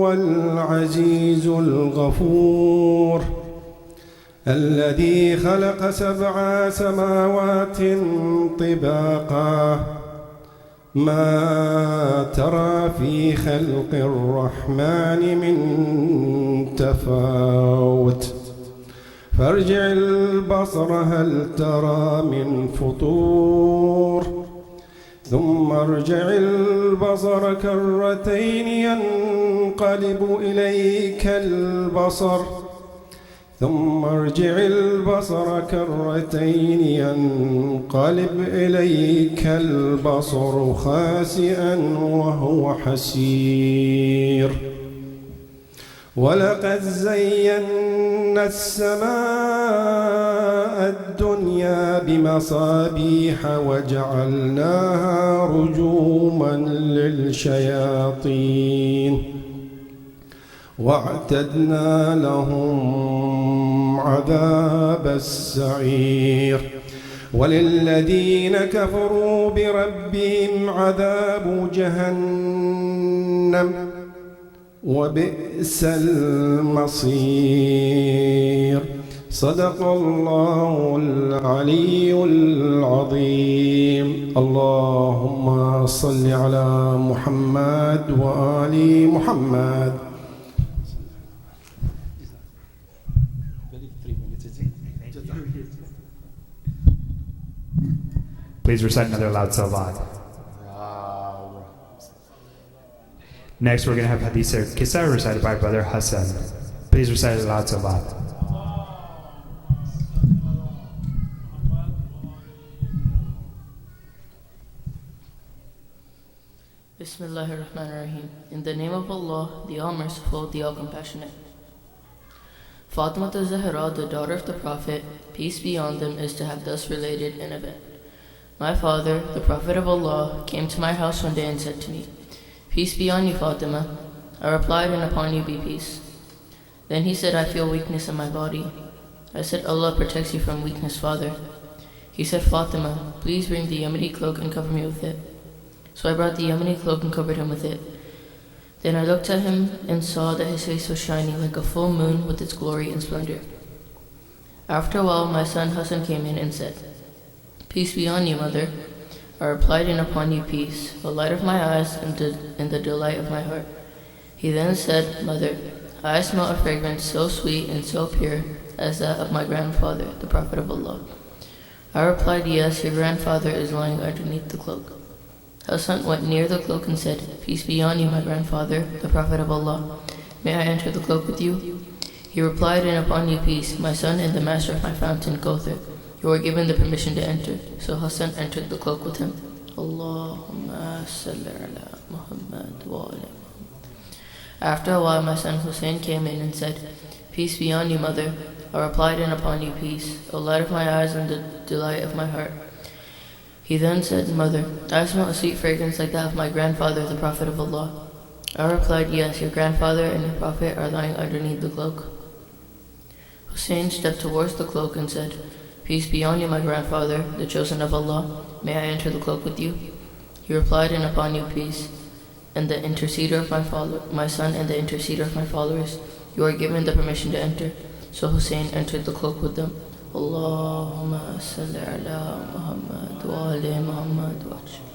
هو العزيز الغفور الذي خلق 7 سماوات طباقا ما ترى في خلق الرحمن من تفاوت فارجع البصر هل ترى من فطور ثم ارجع البصر كرتين ينقلب إليك البصر ثم ارجع البصر كرتين ينقلب إليك البصر خاسئا وهو حسير ولقد زينا السماء الدنيا بمصابيح وجعلناها رجوما للشياطين واعتدنا لهم عذاب السعير وللذين كفروا بربهم عذاب جهنم وبئس المصير صدق الله العلي العظيم. اللهم صل على محمد وآل محمد. Please recite another loud salawat. Next, we're going to have Hadith Kisa recited by Brother Hassan. Please recite a loud salawat. Bismillahirrahmanirrahim. In the name of Allah, the All-Merciful, the All-Compassionate. Fatima Zahra, the daughter of the Prophet, peace be on them, is to have thus related an event. My father, the Prophet of Allah, came to my house one day and said to me, "Peace be on you, Fatima." I replied, "And upon you be peace." Then he said, "I feel weakness in my body." I said, "Allah protects you from weakness, father." He said, "Fatima, please bring the Yemeni cloak and cover me with it." So I brought the Yemeni cloak and covered him with it. Then I looked at him and saw that his face was shining like a full moon with its glory and splendor. After a while, my son Hassan came in and said, "Peace be on you, mother." I replied, "And upon you peace, the light of my eyes and the delight of my heart." He then said, "Mother, I smell a fragrance so sweet and so pure as that of my grandfather, the Prophet of Allah." I replied, "Yes, your grandfather is lying underneath the cloak." Hassan went near the cloak and said, "Peace be on you, my grandfather, the Prophet of Allah. May I enter the cloak with you?" He replied, "And upon you peace, my son and the master of my fountain, Kauthar. You are given the permission to enter." So Hassan entered the cloak with him. Allahumma salli ala Muhammad wa ala Muhammad. After a while, my son Hussein came in and said, "Peace be on you, mother." I replied, "And upon you peace, the light of my eyes and the delight of my heart." He then said, "Mother, I smell a sweet fragrance like that of my grandfather, the Prophet of Allah." I replied, "Yes, your grandfather and your Prophet are lying underneath the cloak." Hussein stepped towards the cloak and said, "Peace be on you, my grandfather, the chosen of Allah. May I enter the cloak with you?" He replied, "And upon you peace, and the interceder of my son and the interceder of my followers. You are given the permission to enter." So Hussein entered the cloak with them. Allahumma salli ala Muhammad wa ala Muhammad wa ajal.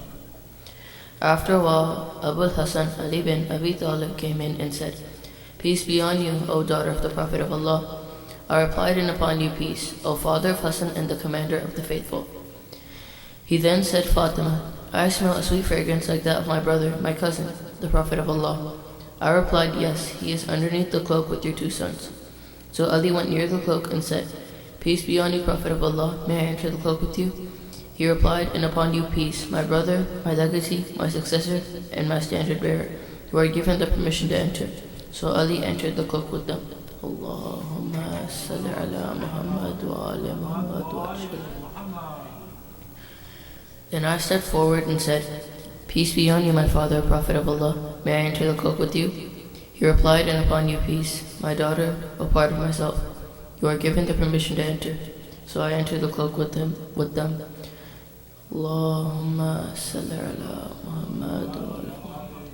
After a while, Abu Hassan Ali bin Abi Talib came in and said, "Peace be on you, O daughter of the Prophet of Allah." I replied, "And upon you peace, O father of Hassan and the commander of the faithful." He then said, "Fatima, I smell a sweet fragrance like that of my brother, my cousin, the Prophet of Allah." I replied, "Yes, he is underneath the cloak with your 2 sons." So Ali went near the cloak and said, "Peace be on you, Prophet of Allah. May I enter the cloak with you?" He replied, "And upon you peace, my brother, my legacy, my successor, and my standard bearer. You are given the permission to enter." So Ali entered the cloak with them. Allahumma salli ala Muhammad wa ala Muhammad wa ajal. Then I stepped forward and said, "Peace be on you, my father, Prophet of Allah. May I enter the cloak with you?" He replied, "And upon you peace, my daughter, a part of myself. You are given the permission to enter." So I entered the cloak with them. Allahumma salli ala Muhammad wa ala Muhammad.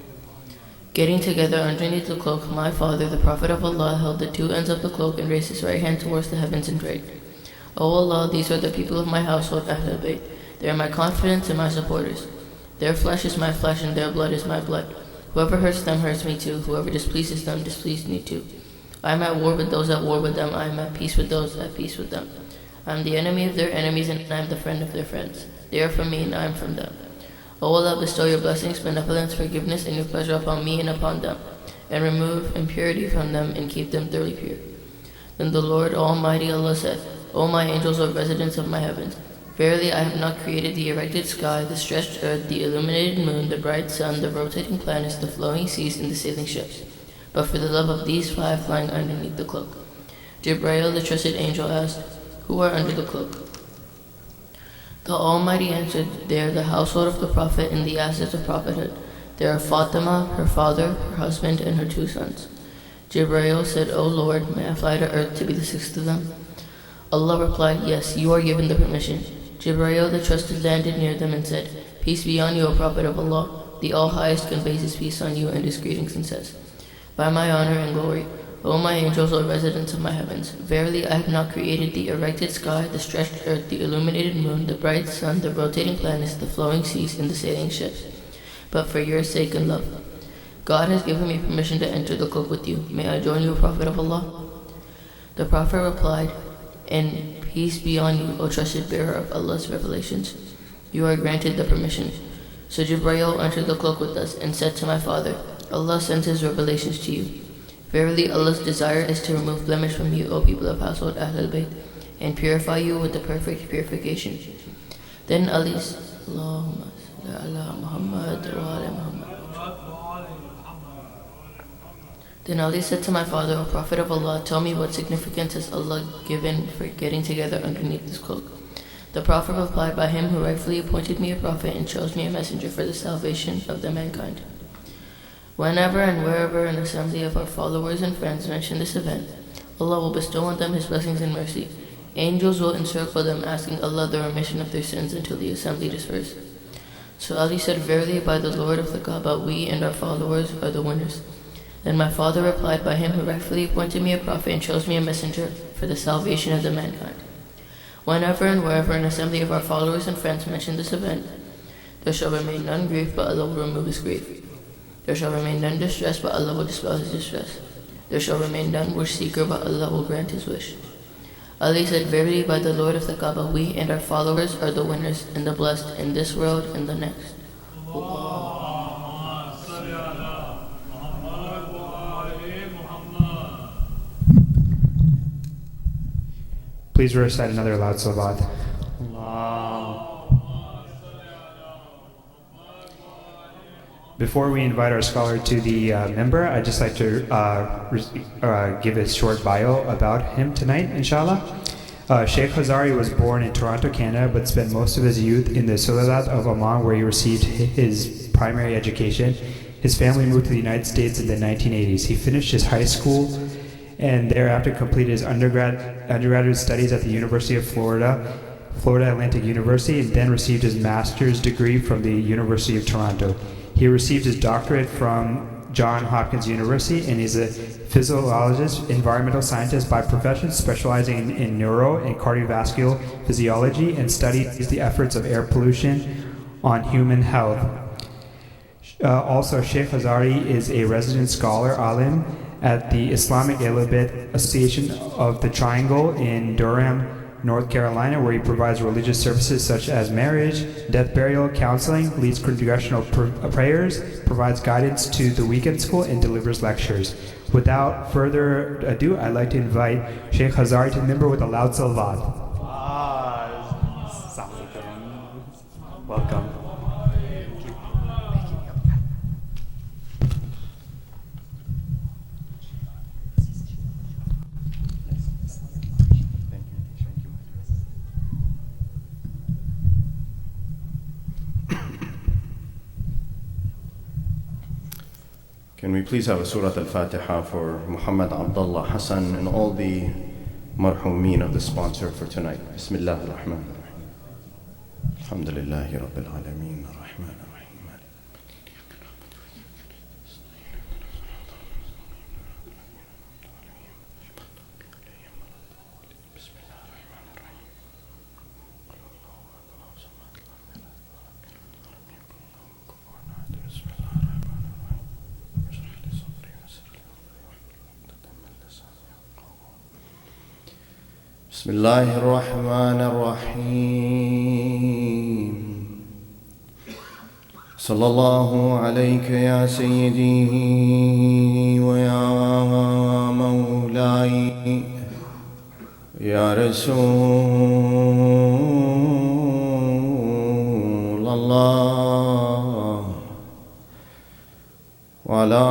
Getting together underneath the cloak, my father, the Prophet of Allah, held the two ends of the cloak and raised his right hand towards the heavens and prayed, O Allah, these are the people of my household, Ahlul Bayt. They are my confidants and my supporters. Their flesh is my flesh and their blood is my blood. Whoever hurts them hurts me too. Whoever displeases them displeases me too. I am at war with those at war with them. I am at peace with those at peace with them. I am the enemy of their enemies and I am the friend of their friends. They are from me and I am from them. O Allah, bestow your blessings, benevolence, forgiveness, and your pleasure upon me and upon them, and remove impurity from them and keep them thoroughly pure. Then the Lord Almighty Allah said, O my angels, O residents of my heavens, verily I have not created the erected sky, the stretched earth, the illuminated moon, the bright sun, the rotating planets, the flowing seas, and the sailing ships, but for the love of these five lying underneath the cloak. Jibreel, the trusted angel, asked, Who are under the cloak? The Almighty answered, They are the household of the Prophet and the assets of prophethood. They are Fatima, her father, her husband, and her two sons. Jibreel said, O Lord, may I fly to earth to be the sixth of them? Allah replied, Yes, you are given the permission. Jibreel the trusted landed near them and said, Peace be on you, O Prophet of Allah. The All-Highest conveys His peace on you and His greetings and says, By my honor and glory, O my angels, O residents of my heavens, verily I have not created the erected sky, the stretched earth, the illuminated moon, the bright sun, the rotating planets, the flowing seas, and the sailing ships, but for your sake and love. God has given me permission to enter the cloak with you. May I join you, O Prophet of Allah? The Prophet replied, And peace be on you, O trusted bearer of Allah's revelations. You are granted the permission. So Jibreel entered the cloak with us and said to my father, Allah sends His revelations to you. Verily Allah's desire is to remove blemish from you, O people of household Ahlul Bayt, and purify you with the perfect purification. Then Ali Allahumma salli ala Muhammad wa ala Muhammad. Then Ali said to my father, O Prophet of Allah, tell me what significance has Allah given for getting together underneath this cloak? The Prophet replied, By Him who rightfully appointed me a prophet and chose me a messenger for the salvation of the mankind. Whenever and wherever an assembly of our followers and friends mention this event, Allah will bestow on them His blessings and mercy. Angels will encircle them, asking Allah the remission of their sins until the assembly disperse. So Ali said, Verily by the Lord of the Kaaba, we and our followers are the winners. Then my father replied, By Him who rightfully appointed me a prophet and chose me a messenger for the salvation of the mankind. Whenever and wherever an assembly of our followers and friends mention this event, there shall remain none grief, but Allah will remove His grief. There shall remain none distress, but Allah will dispel His distress. There shall remain none wish seeker, but Allah will grant his wish. Ali said, Verily by the Lord of the Kaaba, we and our followers are the winners and the blessed in this world and the next. Please recite another loud salawat. Before we invite our scholar to the member, I'd just like to give a short bio about him tonight, inshallah. Sheikh Hazari was born in Toronto, Canada, but spent most of his youth in the Sultanate of Oman, where he received his primary education. His family moved to the United States in the 1980s. He finished his high school and thereafter completed his undergraduate studies at the University of Florida Atlantic University, and then received his master's degree from the University of Toronto. He received his doctorate from Johns Hopkins University and is a physiologist, environmental scientist by profession, specializing in neuro and cardiovascular physiology, and studies the efforts of air pollution on human health. Also, Sheikh Hazari is a resident scholar, alim, at the Islamic Alphabet Association of the Triangle in Durham, North Carolina, where he provides religious services such as marriage, death, burial, counseling, leads congregational prayers, provides guidance to the weekend school, and delivers lectures. Without further ado, I'd like to invite Sheikh Hazari to the member with a loud salawat. Welcome. Can we please have a Surah Al-Fatiha for Muhammad Abdullah Hassan and all the marhumeen of the sponsor for tonight. Bismillah ar-Rahman ar-Rahim. Alhamdulillahi Rabbil Alameen ar-Rahman ar-Rahim. بسم الله الرحمن الرحيم صلى الله عليك يا سيدي ويا مولاي يا رسول الله وعلى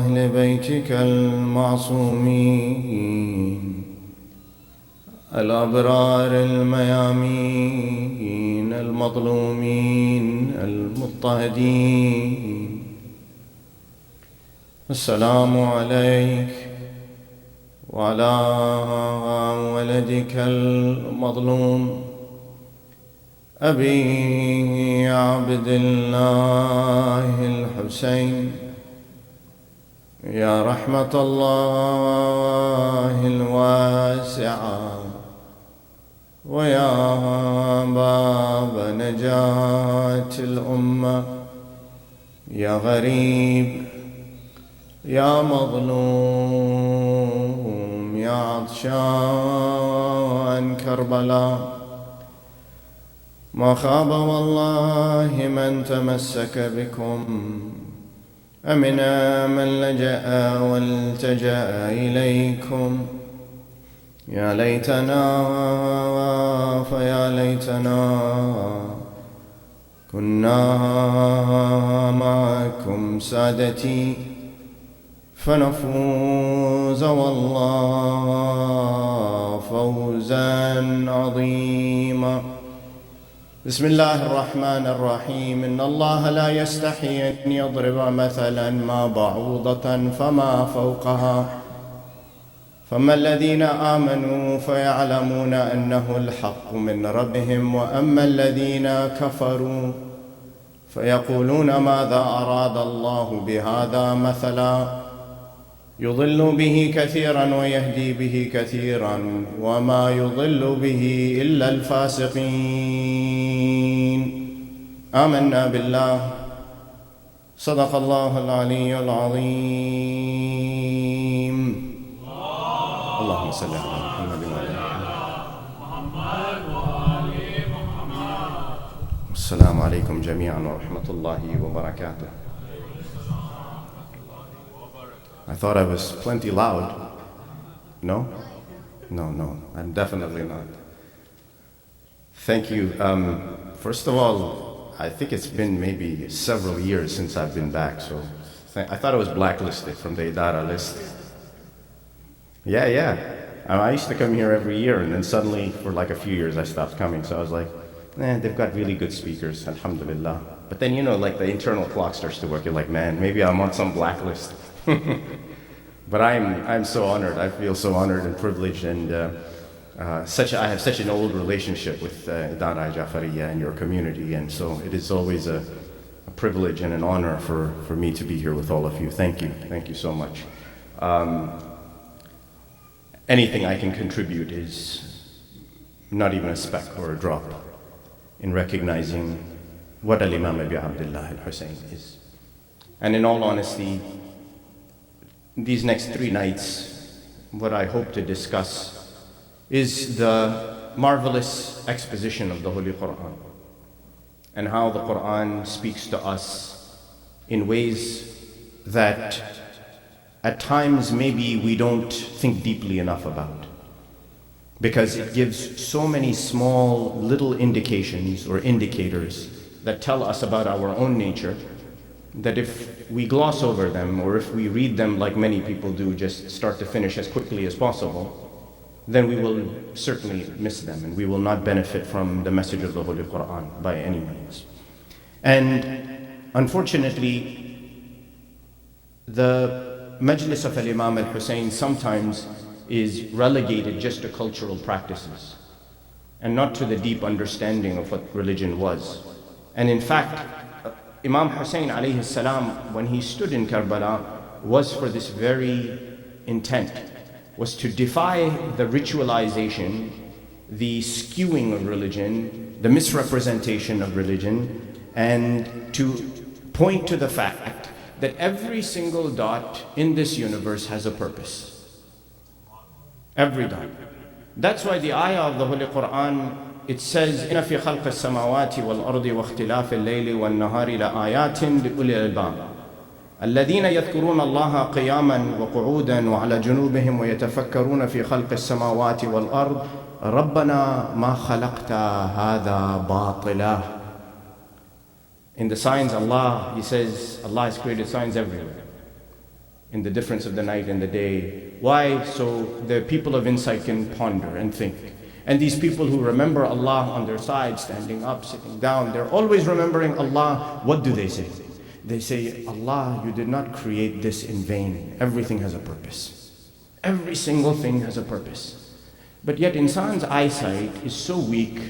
أهل بيتك المعصومين الأبرار الميامين المظلومين المضطهدين. السلام عليك وعلى ولدك المظلوم أبي عبد الله الحسين يا رحمة الله الواسعة ويا باب نجاة الأمة يا غريب يا مظلوم يا عطشان كربلاء. ما خاب والله من تمسك بكم أمنا من لجأ والتجأ إليكم. يا ليتنا فيا ليتنا كنا معكم سادتي فنفوز والله فوزا عظيما. بسم الله الرحمن الرحيم. إن الله لا يستحي أن يضرب مثلا ما بعوضة فما فوقها فأما الذين آمنوا فيعلمون أنه الحق من ربهم وأما الذين كفروا فيقولون ماذا أراد الله بهذا مثلا يضل به كثيرا ويهدي به كثيرا وما يضل به إلا الفاسقين. آمنا بالله صدق الله العلي العظيم. اللهم صل على محمد وعلى آل محمد. السلام عليكم جميعا ورحمة الله وبركاته. I thought I was plenty loud. No? No, I'm definitely not. Thank you. First of all, I think it's been maybe several years since I've been back, so I thought I was blacklisted from the Idara list. Yeah. I used to come here every year, and then suddenly, for like a few years, I stopped coming, so I was like, they've got really good speakers, alhamdulillah. But then, like the internal clock starts to work, you're like, man, maybe I'm on some blacklist. But I'm so honored. I feel so honored and privileged, and I have such an old relationship with Idara Jafariya and your community, and so it is always a privilege and an honor for me to be here with all of you. Thank you so much. Anything I can contribute is not even a speck or a drop in recognizing what Al-Imam Abi Abdullah al-Hussein is. And in all honesty, these next 3 nights, what I hope to discuss is the marvelous exposition of the Holy Quran and how the Quran speaks to us in ways that at times maybe we don't think deeply enough about, because it gives so many small little indications or indicators that tell us about our own nature, that if we gloss over them, or if we read them like many people do, just start to finish as quickly as possible, then we will certainly miss them, and we will not benefit from the message of the Holy Quran by any means. And unfortunately, the Majlis of Al-Imam al-Hussein sometimes is relegated just to cultural practices and not to the deep understanding of what religion was. And in fact, Imam Hussein alayhi salam, when he stood in Karbala, was for this very intent, was to defy the ritualization, the skewing of religion, the misrepresentation of religion, and to point to the fact that every single dot in this universe has a purpose. Every dot. That's why the ayah of the Holy Quran, it says, إِنَّ فِي خَلْقِ السَّمَاوَاتِ وَالْأَرْضِ وَاخْتِلَافِ اللَّيْلِ وَالنَّهَارِ لَآيَاتٍ لِأُولِي الْأَلْبَابِ الذين يذكرون الله قياما وقعودا وعلى جنوبهم ويتفكرون في خلق السماوات والأرض ربنا ما خلقت هذا باطلا. In the signs, Allah, He says, Allah has created signs everywhere. In the difference of the night and the day. Why? So the people of insight can ponder and think. And these people who remember Allah on their side, standing up, sitting down, they're always remembering Allah. What do they say? They say, Allah, you did not create this in vain. Everything has a purpose. Every single thing has a purpose. But yet insan's eyesight is so weak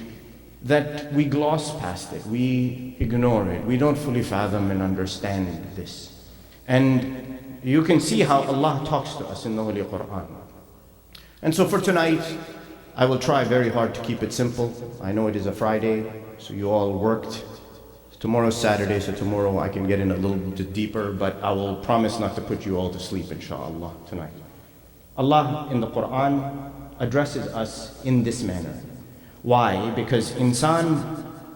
that we gloss past it. We ignore it. We don't fully fathom and understand this. And you can see how Allah talks to us in the Holy Quran. And so for tonight, I will try very hard to keep it simple. I know it is a Friday, so you all worked. Tomorrow's Saturday, so tomorrow I can get in a little bit deeper, but I will promise not to put you all to sleep, inshaAllah, tonight. Allah in the Quran addresses us in this manner. Why? Because insan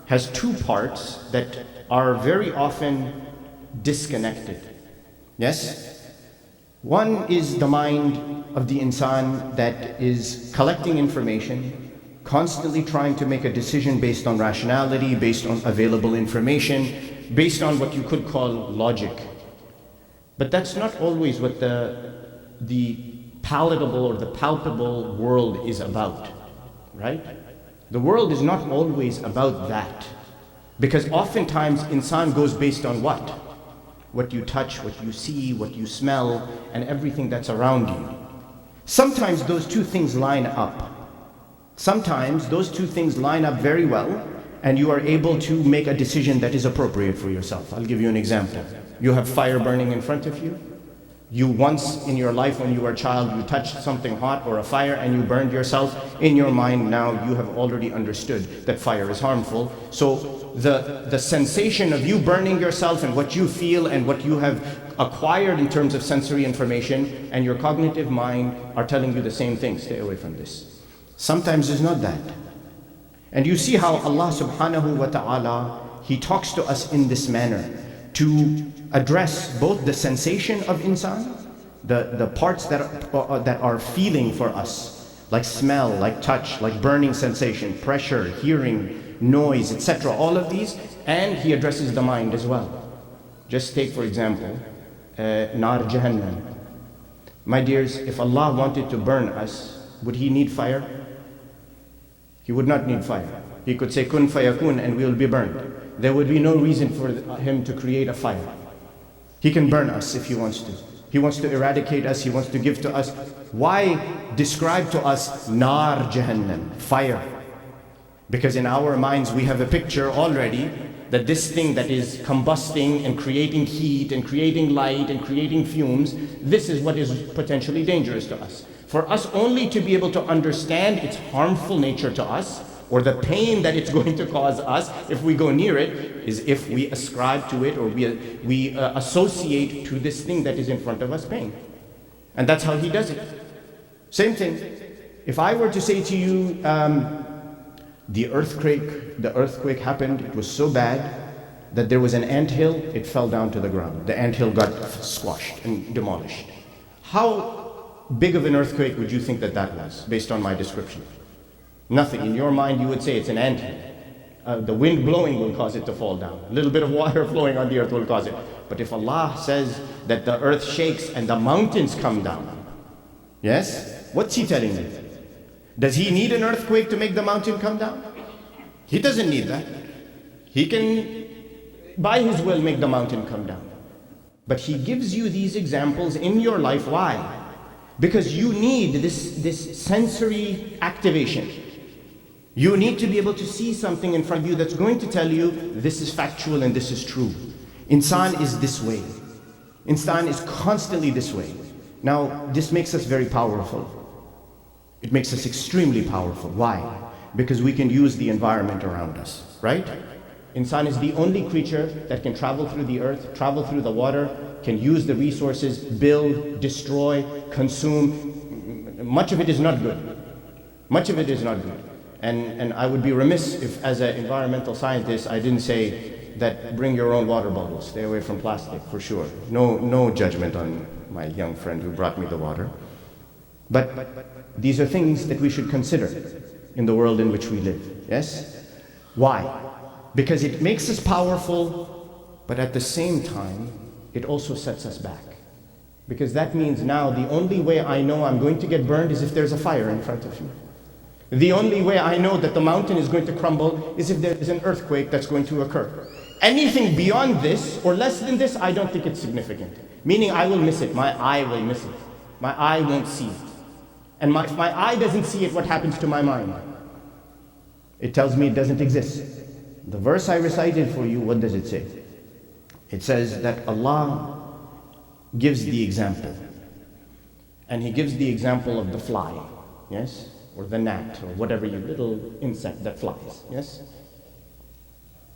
has two parts that are very often disconnected. Yes? One is the mind of the insan that is collecting information, constantly trying to make a decision based on rationality, based on available information, based on what you could call logic. But that's not always what the palatable or the palpable world is about, right? The world is not always about that. Because oftentimes insan goes based on what? What you touch, what you see, what you smell, and everything that's around you. Sometimes those two things line up. Sometimes those two things line up very well, and you are able to make a decision that is appropriate for yourself. I'll give you an example. You have fire burning in front of you. You once in your life when you were a child, you touched something hot or a fire and you burned yourself. In your mind now you have already understood that fire is harmful. So the sensation of you burning yourself and what you feel and what you have acquired in terms of sensory information and your cognitive mind are telling you the same thing. Stay away from this. Sometimes it's not that. And you see how Allah subhanahu wa ta'ala, He talks to us in this manner to address both the sensation of insan, the parts that are feeling for us, like smell, like touch, like burning sensation, pressure, hearing, noise, etc. All of these, and He addresses the mind as well. Just take for example, Nar Jahannam. My dears, if Allah wanted to burn us, would He need fire? He would not need fire. He could say kun fayakun and we will be burned. There would be no reason for Him to create a fire. He can burn us if He wants to. He wants to eradicate us. He wants to give to us. Why describe to us Nar Jahannam, fire? Because in our minds we have a picture already that this thing that is combusting and creating heat and creating light and creating fumes, this is what is potentially dangerous to us. For us only to be able to understand its harmful nature to us, or the pain that it's going to cause us if we go near it, is if we ascribe to it or we associate to this thing that is in front of us pain. And that's how He does it. Same thing. If I were to say to you, the earthquake happened, it was so bad that there was an anthill, it fell down to the ground. The anthill got squashed and demolished. How big of an earthquake would you think that was, based on my description? Nothing. In your mind, you would say it's an anthill. The wind blowing will cause it to fall down. A little bit of water flowing on the earth will cause it. But if Allah says that the earth shakes and the mountains come down, yes? What's He telling you? Does He need an earthquake to make the mountain come down? He doesn't need that. He can, by His will, make the mountain come down. But He gives you these examples in your life. Why? Because you need this sensory activation. You need to be able to see something in front of you that's going to tell you this is factual and this is true. Insan is this way. Insan is constantly this way. Now, this makes us very powerful. It makes us extremely powerful. Why? Because we can use the environment around us, right? Insan is the only creature that can travel through the earth, travel through the water, can use the resources, build, destroy, consume. Much of it is not good. Much of it is not good. And I would be remiss if, as an environmental scientist, I didn't say that bring your own water bottles, stay away from plastic, for sure. No judgment on my young friend who brought me the water. But these are things that we should consider in the world in which we live, yes? Why? Because it makes us powerful, but at the same time, it also sets us back. Because that means now the only way I know I'm going to get burned is if there's a fire in front of me. The only way I know that the mountain is going to crumble is if there is an earthquake that's going to occur. Anything beyond this or less than this, I don't think it's significant. Meaning I will miss it, my eye will miss it. My eye won't see it. And if my eye doesn't see it, what happens to my mind? It tells me it doesn't exist. The verse I recited for you, what does it say? It says that Allah gives the example. And He gives the example of the fly, yes? Or the gnat, or whatever you little insect that flies, yes?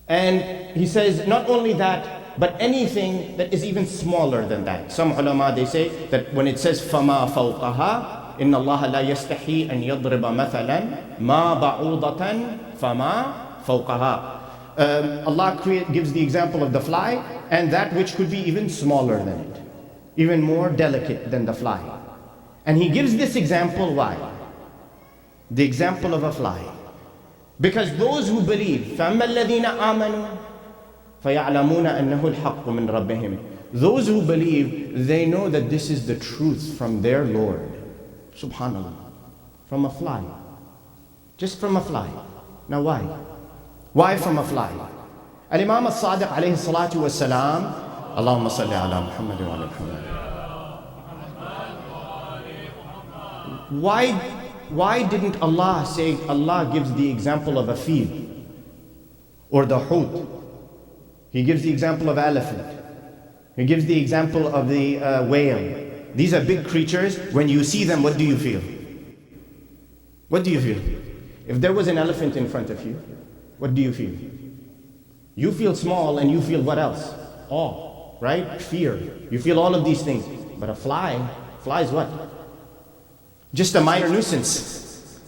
And He says not only that, but anything that is even smaller than that. Some ulama, they say that when it says فَمَا فَوْقَهَا إِنَّ اللَّهَ لَا يَسْتَحِي أَنْ يَضْرِبَ مَثَلًا مَا بَعُوضَةً فَمَا فَوْقَهَا. Allah gives the example of the fly and that which could be even smaller than it, even more delicate than the fly. And He gives this example, why? The example of a fly. Because those who believe, فَأَمَّا الَّذِينَ آمَنُوا فَيَعْلَمُونَ أَنَّهُ الْحَقُّ مِنْ رَبِّهِمْ. Those who believe, they know that this is the truth from their Lord. Subhanallah. From a fly. Just from a fly. Now why? Why from a fly? Al-Imam al-Sadiq alayhi salatu wa salam, Allahumma salli ala Muhammad wa ala Muhammad. Why didn't Allah say, Allah gives the example of a fil or the hoot? He gives the example of elephant. He gives the example of the whale. These are big creatures. When you see them, what do you feel? What do you feel? If there was an elephant in front of you, what do you feel? You feel small and you feel what else? Awe, right? Fear. You feel all of these things. But a fly is what? Just a minor nuisance,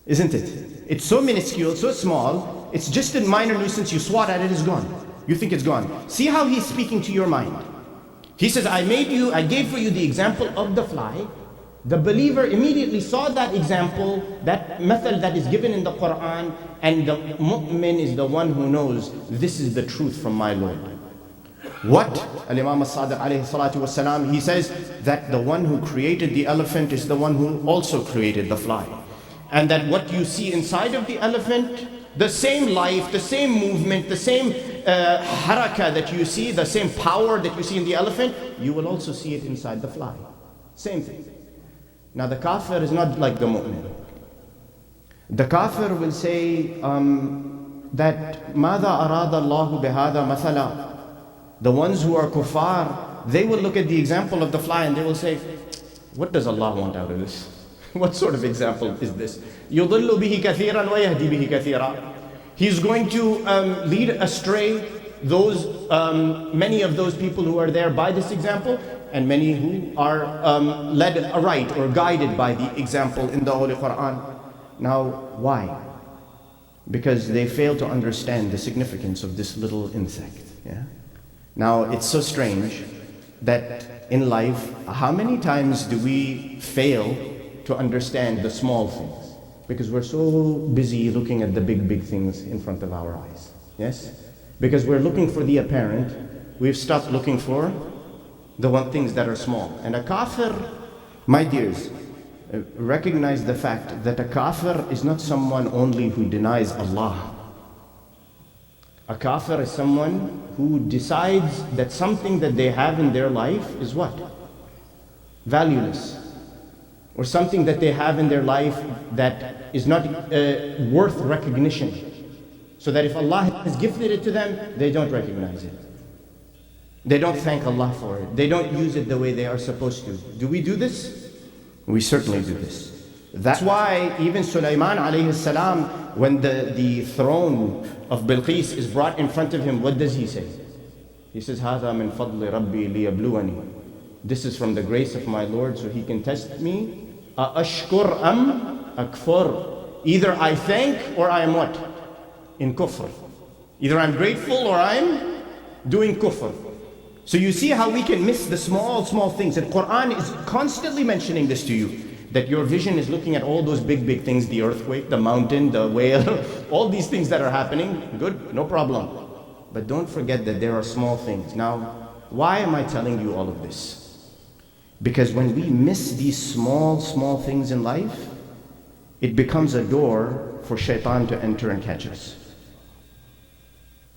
isn't it? It's so minuscule, so small, it's just a minor nuisance. You swat at it, it's gone. You think it's gone. See how He's speaking to your mind. He says, I gave for you the example of the fly. The believer immediately saw that example, that method that is given in the Quran, and the mu'min is the one who knows this is the truth from my Lord. What? Al-Imam al-Sadiq alayhi salatu wasalam, he says that the one who created the elephant is the one who also created the fly. And that what you see inside of the elephant, the same life, the same movement, the same haraka that you see, the same power that you see in the elephant, you will also see it inside the fly. Same thing. Now the kafir is not like the mu'min. The kafir will say that ماذا أراد الله بهذا مثلا. The ones who are kuffar, they will look at the example of the fly and they will say, what does Allah want out of this? What sort of example is this? يُضِلُّ بِهِ كَثِيرًا وَيَهْدِي بِهِ كَثِيرًا. He's going to lead astray many of those people who are there by this example, and many who are led aright or guided by the example in the Holy Quran. Now, why? Because they fail to understand the significance of this little insect. Yeah? Now, it's so strange that in life, how many times do we fail to understand the small things? Because we're so busy looking at the big things in front of our eyes. Yes? Because we're looking for the apparent, we've stopped looking for the things that are small. And a kafir, my dears, recognize the fact that a kafir is not someone only who denies Allah. A kafir is someone who decides that something that they have in their life is what? Valueless. Or something that they have in their life that is not worth recognition. So that if Allah has gifted it to them, they don't recognize it. They don't thank Allah for it. They don't use it the way they are supposed to. Do we do this? We certainly do this. That's why even Sulaiman alayhi salam, when the throne of Bilqis is brought in front of him, what does he say? He says, هَذَا مِن فَضْلِ رَبِّي لِيَبْلُوَنِي. This is from the grace of my Lord so He can test me. أَأَشْكُرْ أَمْ akfur. Either I thank or I am what? In kufr. Either I'm grateful or I'm doing kufr. So you see how we can miss the small things. And Quran is constantly mentioning this to you, that your vision is looking at all those big things, the earthquake, the mountain, the whale, all these things that are happening. Good, no problem. But don't forget that there are small things. Now, why am I telling you all of this? Because when we miss these small things in life, it becomes a door for shaitan to enter and catch us.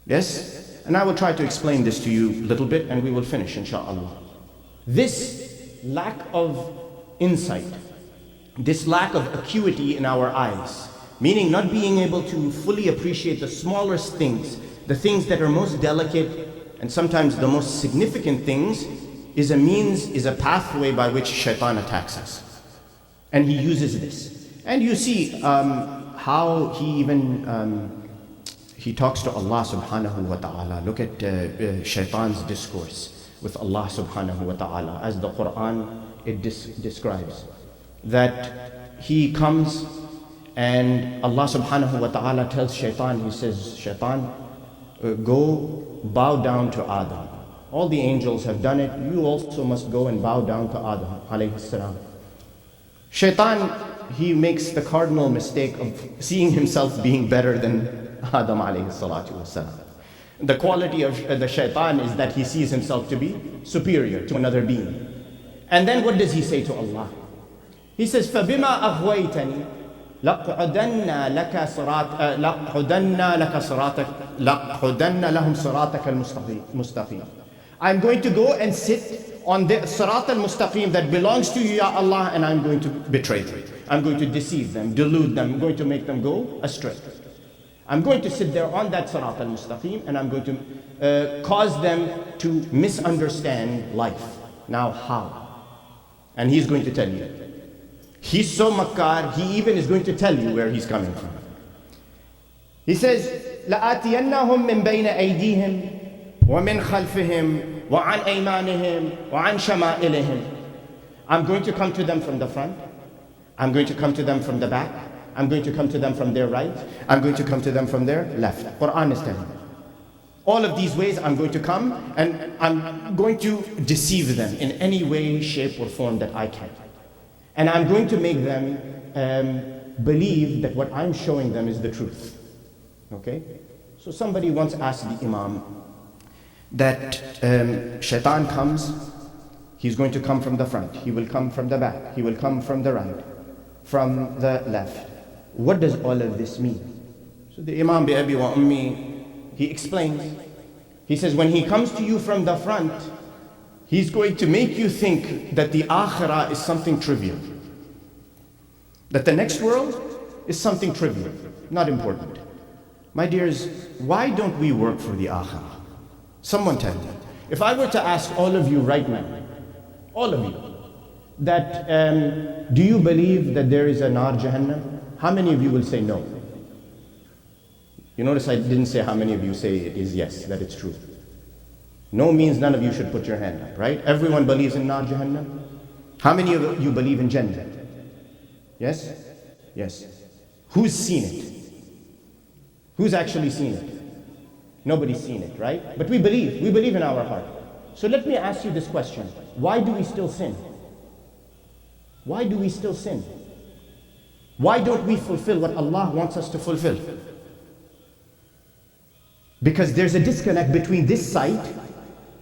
Yes? And I will try to explain this to you a little bit and we will finish, inshallah. This lack of insight, this lack of acuity in our eyes, meaning not being able to fully appreciate the smallest things, the things that are most delicate and sometimes the most significant things, is a pathway by which shaitan attacks us. And he uses this. And you see how he even he talks to Allah subhanahu wa ta'ala. Look at shaitan's discourse with Allah subhanahu wa ta'ala, as the Quran it describes. That he comes and Allah subhanahu wa ta'ala tells shaitan, he says, shaitan, go bow down to Adam. All the angels have done it, you also must go and bow down to Adam alayhi salam. Shaitan, he makes the cardinal mistake of seeing himself being better than Adam alayhi salatu wasalam. The quality of the shaitan is that he sees himself to be superior to another being. And then what does he say to Allah? He says, فَبِمَا أَغْوَيْتَنِي لَقْعُدَنَّ لَهُمْ صِرَاطَكَ الْمُسْتَقِيمِ. I'm going to go and sit on the Sirat al-Mustaqim that belongs to you, Ya Allah, and I'm going to betray them. I'm going to deceive them, delude them, I'm going to make them go astray. I'm going to sit there on that Sirat al-Mustaqim and I'm going to cause them to misunderstand life. Now how? And he's going to tell you. He's so makkar, he even is going to tell you where he's coming from. He says, لَآتِيَنَّهُمْ مِنْ بَيْنَ أَيْدِيهِمْ وَمِنْ خَلْفِهِمْ وَعَنْ أَيْمَانِهِمْ وَعَنْ شَمَائِلِهِمْ. I'm going to come to them from the front. I'm going to come to them from the back. I'm going to come to them from their right. I'm going to come to them from their left. Quran is telling me. All of these ways I'm going to come and I'm going to deceive them in any way, shape or form that I can. And I'm going to make them believe that what I'm showing them is the truth. Okay? So somebody once asked the Imam that shaitan comes, he's going to come from the front, he will come from the back, he will come from the right, from the left. What does all of this mean? So the Imam bi Abi wa Ummi, he explains. He says when he comes to you from the front, he's going to make you think that the akhirah is something trivial. That the next world is something trivial, not important. My dears, why don't we work for the akhirah? Someone tell me. If I were to ask all of you right now, all of you, that do you believe that there is a nar Jahannam? How many of you will say no? You notice I didn't say how many of you say it is yes, that it's true. No means none of you should put your hand up, right? Everyone believes in nar Jahannam. How many of you believe in Jannah? Yes? Yes. Who's seen it? Who's actually seen it? Nobody's seen it, right? But we believe in our heart. So let me ask you this question. Why do we still sin? Why do we still sin? Why don't we fulfill what Allah wants us to fulfill? Because there's a disconnect between this sight,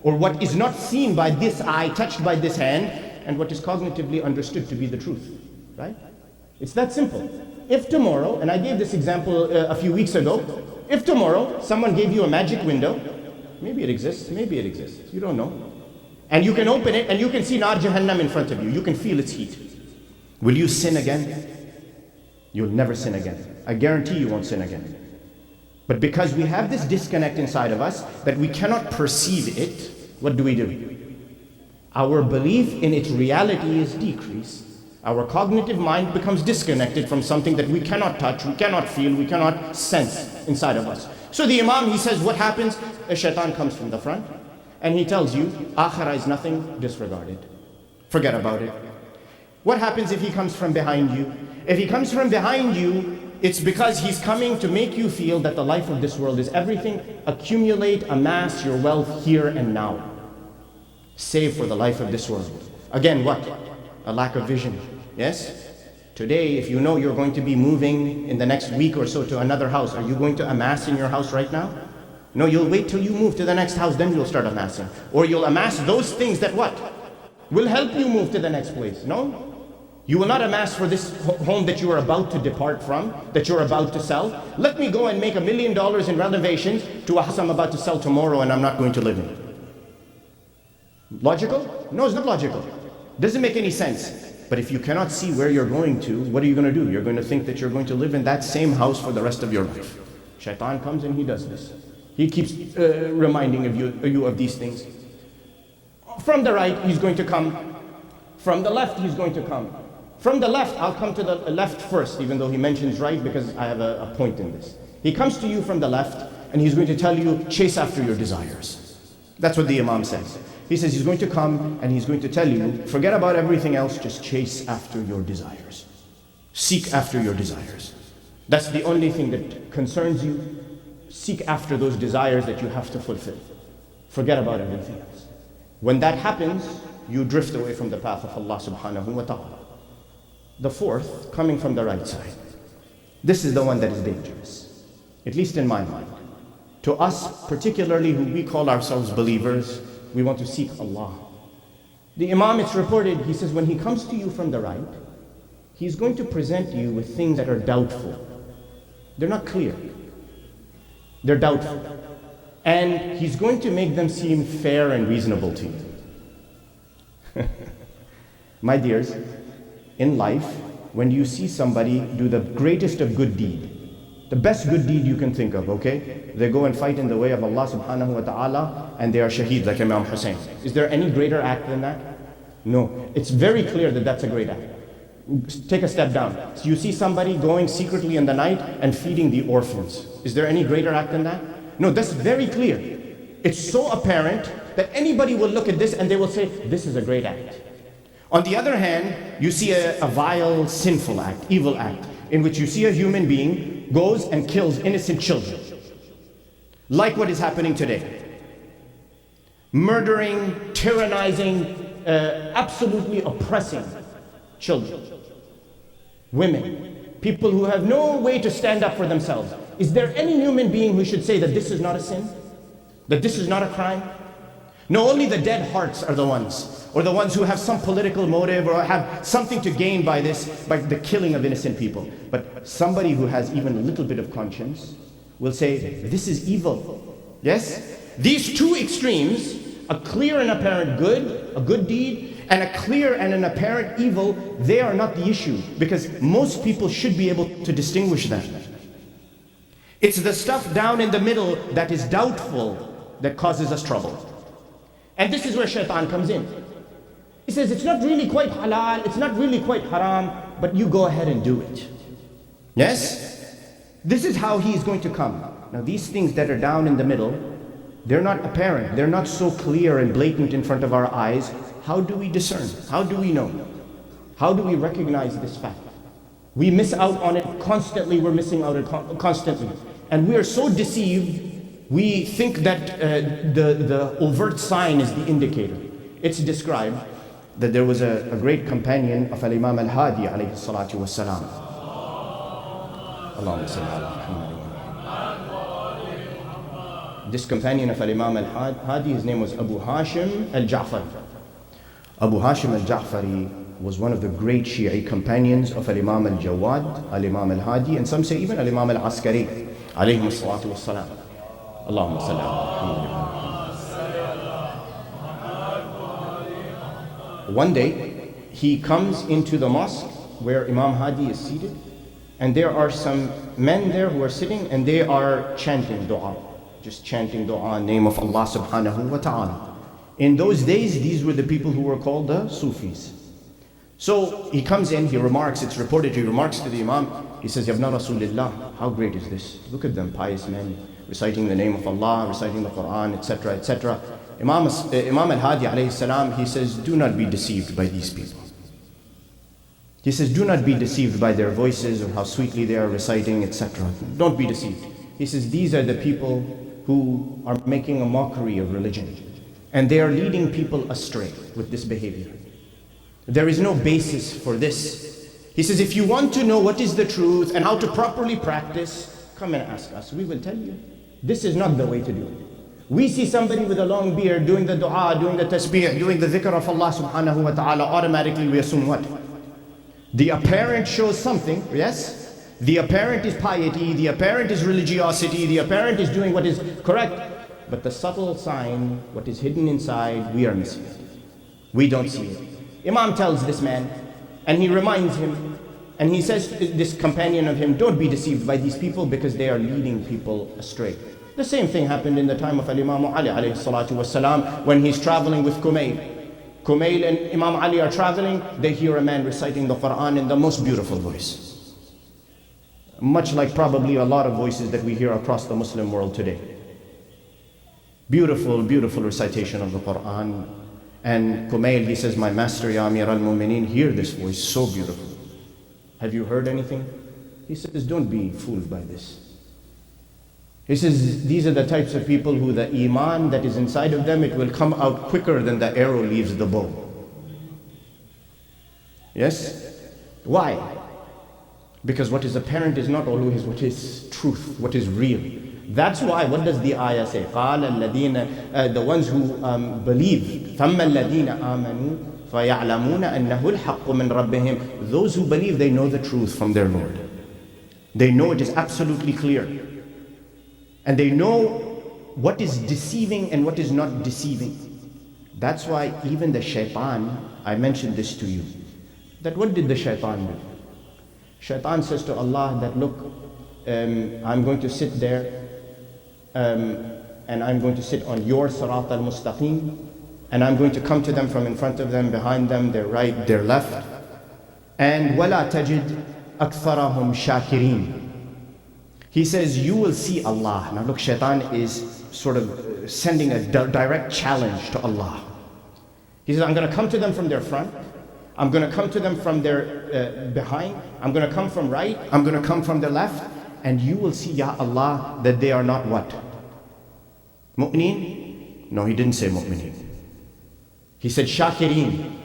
or what is not seen by this eye, touched by this hand, and what is cognitively understood to be the truth, right? It's that simple. If tomorrow, and I gave this example a few weeks ago, if tomorrow someone gave you a magic window, maybe it exists, you don't know, and you can open it and you can see Nar Jahannam in front of you, you can feel its heat. Will you sin again? You'll never sin again. I guarantee you won't sin again. But because we have this disconnect inside of us that we cannot perceive it, what do? Our belief in its reality is decreased. Our cognitive mind becomes disconnected from something that we cannot touch, we cannot feel, we cannot sense inside of us. So the Imam, he says, what happens? A shaitan comes from the front and he tells you, akhirah is nothing, disregard it. Forget about it. What happens if he comes from behind you If he comes from behind you, it's because he's coming to make you feel that the life of this world is everything. Accumulate, amass your wealth here and now. Save for the life of this world. Again, what? A lack of vision. Yes? Today, if you know you're going to be moving in the next week or so to another house, are you going to amass in your house right now? No, you'll wait till you move to the next house, then you'll start amassing. Or you'll amass those things that what? Will help you move to the next place. No? You will not amass for this home that you are about to depart from, that you're about to sell. Let me go and make $1 million in renovations to a house I'm about to sell tomorrow and I'm not going to live in. Logical? No, it's not logical. Doesn't make any sense. But if you cannot see where you're going to, what are you going to do? You're going to think that you're going to live in that same house for the rest of your life. Shaitan comes and he does this. He keeps reminding you of these things. From the right, he's going to come. From the left, he's going to come. From the left, I'll come to the left first, even though he mentions right, because I have a point in this. He comes to you from the left, and he's going to tell you, chase after your desires. That's what the Imam says. He says he's going to come, and he's going to tell you, forget about everything else, just chase after your desires. Seek after your desires. That's the only thing that concerns you. Seek after those desires that you have to fulfill. Forget about everything else. When that happens, you drift away from the path of Allah subhanahu wa ta'ala. The fourth, coming from the right side. This is the one that is dangerous, at least in my mind. To us, particularly who we call ourselves believers, we want to seek Allah. The Imam, it's reported, he says when he comes to you from the right, he's going to present you with things that are doubtful. They're not clear. They're doubtful. And he's going to make them seem fair and reasonable to you. My dears, in life, when you see somebody do the greatest of good deed, the best good deed you can think of, okay? They go and fight in the way of Allah subhanahu wa ta'ala and they are shaheed like Imam Hussein. Is there any greater act than that? No. It's very clear that that's a great act. Take a step down. So you see somebody going secretly in the night and feeding the orphans. Is there any greater act than that? No, that's very clear. It's so apparent that anybody will look at this and they will say, this is a great act. On the other hand, you see a vile, sinful act, evil act, in which you see a human being goes and kills innocent children. Like what is happening today. Murdering, tyrannizing, absolutely oppressing children, women, people who have no way to stand up for themselves. Is there any human being who should say that this is not a sin? That this is not a crime? No, only the dead hearts are the ones, or the ones who have some political motive or have something to gain by this, by the killing of innocent people. But somebody who has even a little bit of conscience will say, this is evil. Yes? These two extremes, a clear and apparent good, a good deed, and a clear and an apparent evil, they are not the issue, because most people should be able to distinguish them. It's the stuff down in the middle that is doubtful that causes us trouble. And this is where shaitan comes in. He says, it's not really quite halal, it's not really quite haram, but you go ahead and do it. Yes? This is how he is going to come. Now these things that are down in the middle, they're not apparent, they're not so clear and blatant in front of our eyes. How do we discern? How do we know? How do we recognize this fact? We miss out on it constantly, we're missing out on it constantly. And we are so deceived, we think that the overt sign is the indicator. It's described that there was a great companion of Al-Imam Al-Hadi alayhi salatu was salam. Allahumma salli ala Muhammad. This companion of Al-Imam Al-Hadi, his name was Abu Hashim Al-Ja'fari. Abu Hashim Al-Ja'fari was one of the great Shi'i companions of Al-Imam Al-Jawad, Al-Imam Al-Hadi, and some say even Al-Imam Al-Askari alayhi salatu was salam. Allahumma salli ala Muhammad. One day, he comes into the mosque where Imam Hadi is seated, and there are some men there who are sitting and they are chanting dua, just chanting dua in the name of Allah subhanahu wa ta'ala. In those days, these were the people who were called the Sufis. So he comes in, he remarks, it's reported, he remarks to the Imam, he says, Yabna Rasulillah, how great is this? Look at them, pious men, reciting the name of Allah, reciting the Quran, etc., etc. Imam Al-Hadi alayhi salam, he says, do not be deceived by these people. He says, do not be deceived by their voices or how sweetly they are reciting, etc. Don't be deceived. He says, these are the people who are making a mockery of religion. And they are leading people astray with this behavior. There is no basis for this. He says, if you want to know what is the truth and how to properly practice, come and ask us. We will tell you. This is not the way to do it. We see somebody with a long beard doing the dua, doing the tasbih, doing the dhikr of Allah subhanahu wa ta'ala, automatically we assume what? The apparent shows something, yes? The apparent is piety, the apparent is religiosity, the apparent is doing what is correct. But the subtle sign, what is hidden inside, we are missing it. We don't see it. Imam tells this man, and he reminds him, and he says to this companion of him, don't be deceived by these people because they are leading people astray. The same thing happened in the time of Imam Ali alayhi salatu wasalam, when he's traveling with Kumail. Kumail and Imam Ali are traveling, they hear a man reciting the Quran in the most beautiful voice. Much like probably a lot of voices that we hear across the Muslim world today. Beautiful, beautiful recitation of the Quran. And Kumail, he says, my master, Ya Amir al-Mu'mineen, hear this voice, so beautiful. Have you heard anything? He says, don't be fooled by this. He says, these are the types of people who the iman that is inside of them, it will come out quicker than the arrow leaves the bow. Yes? Why? Because what is apparent is not always what is truth, what is real. That's why, what does the ayah say? قَالَ الَّذِينَ The ones who believe. ثَمَّ الَّذِينَ آمَنُوا فَيَعْلَمُونَ أَنَّهُ الْحَقُّ مِنْ رَبِّهِمْ Those who believe, they know the truth from their Lord. They know it is absolutely clear. And they know what is deceiving and what is not deceiving. That's why even the shaitan, I mentioned this to you, that what did the shaitan do? Shaitan says to Allah that, look, I'm going to sit there and I'm going to sit on your Sirat al-Mustaqim, and I'm going to come to them from in front of them, behind them, their right, their left. And وَلَا تَجِدْ أَكْثَرَهُمْ شَاكِرِينَ He says, you will see Allah. Now look, shaitan is sort of sending a direct challenge to Allah. He says, I'm going to come to them from their front. I'm going to come to them from their behind. I'm going to come from right. I'm going to come from their left. And you will see, Ya Allah, that they are not what? Mu'mineen? No, he didn't say mu'mineen. He said shakireen.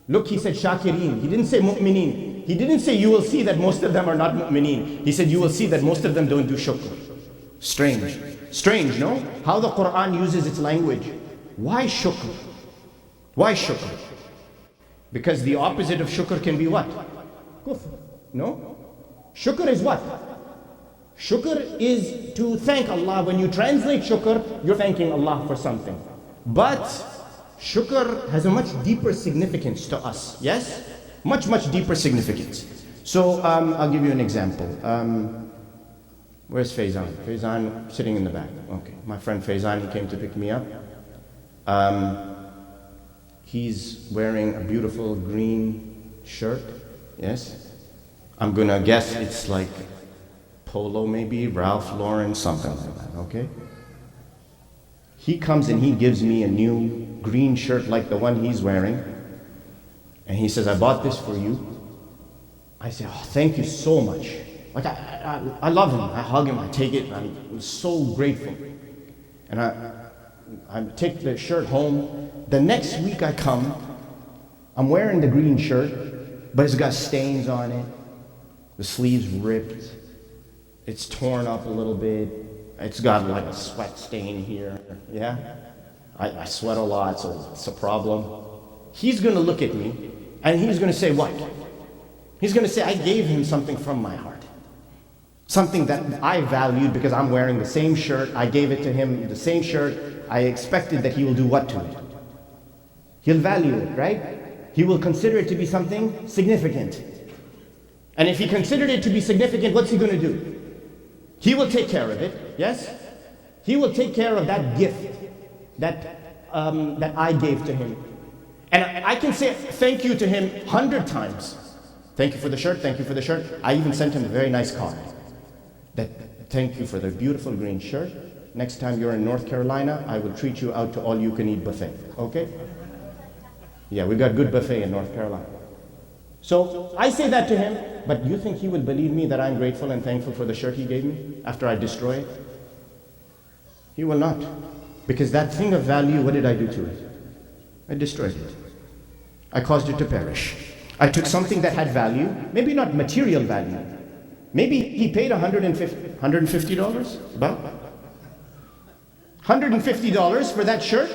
Look, he said shakireen. He didn't say mu'mineen. He didn't say you will see that most of them are not mu'mineen. He said you will see that most of them don't do shukr. Strange. Strange, no? How the Quran uses its language. Why shukr? Why shukr? Because the opposite of shukr can be what? Kufr. No? Shukr is what? Shukr is to thank Allah. When you translate shukr, you're thanking Allah for something. But shukr has a much deeper significance to us. Yes? Much, much deeper significance. So I'll give you an example. Where's Faizan? Faizan sitting in the back. Okay, my friend Faizan, he came to pick me up. He's wearing a beautiful green shirt. Yes? I'm gonna guess it's like Polo maybe, Ralph Lauren, something like that, okay? He comes and he gives me a new green shirt like the one he's wearing. And he says, I bought this for you. I say, oh, thank you so much. Like, I love him. I hug him, I take it, I'm so grateful. And I take the shirt home. The next week I come, I'm wearing the green shirt, but it's got stains on it. The sleeve's ripped. It's torn up a little bit. It's got like a sweat stain here, yeah? I sweat a lot, so it's a problem. He's gonna look at me, and he's gonna say what? He's gonna say, I gave him something from my heart. Something that I valued because I'm wearing the same shirt. I gave it to him, the same shirt. I expected that he will do what to it? He'll value it, right? He will consider it to be something significant. And if he considered it to be significant, what's he gonna do? He will take care of it, yes? He will take care of that gift that I gave to him. And I can say thank you to him 100 times. Thank you for the shirt, thank you for the shirt. I even sent him a very nice card. Thank you for the beautiful green shirt. Next time you're in North Carolina, I will treat you out to all-you-can-eat buffet, okay? Yeah, we got good buffet in North Carolina. So I say that to him, but you think he will believe me that I'm grateful and thankful for the shirt he gave me after I destroy it? He will not. Because that thing of value, what did I do to it? I destroyed it. I caused it to perish. I took something that had value, maybe not material value. Maybe he paid $150, about $150 for that shirt.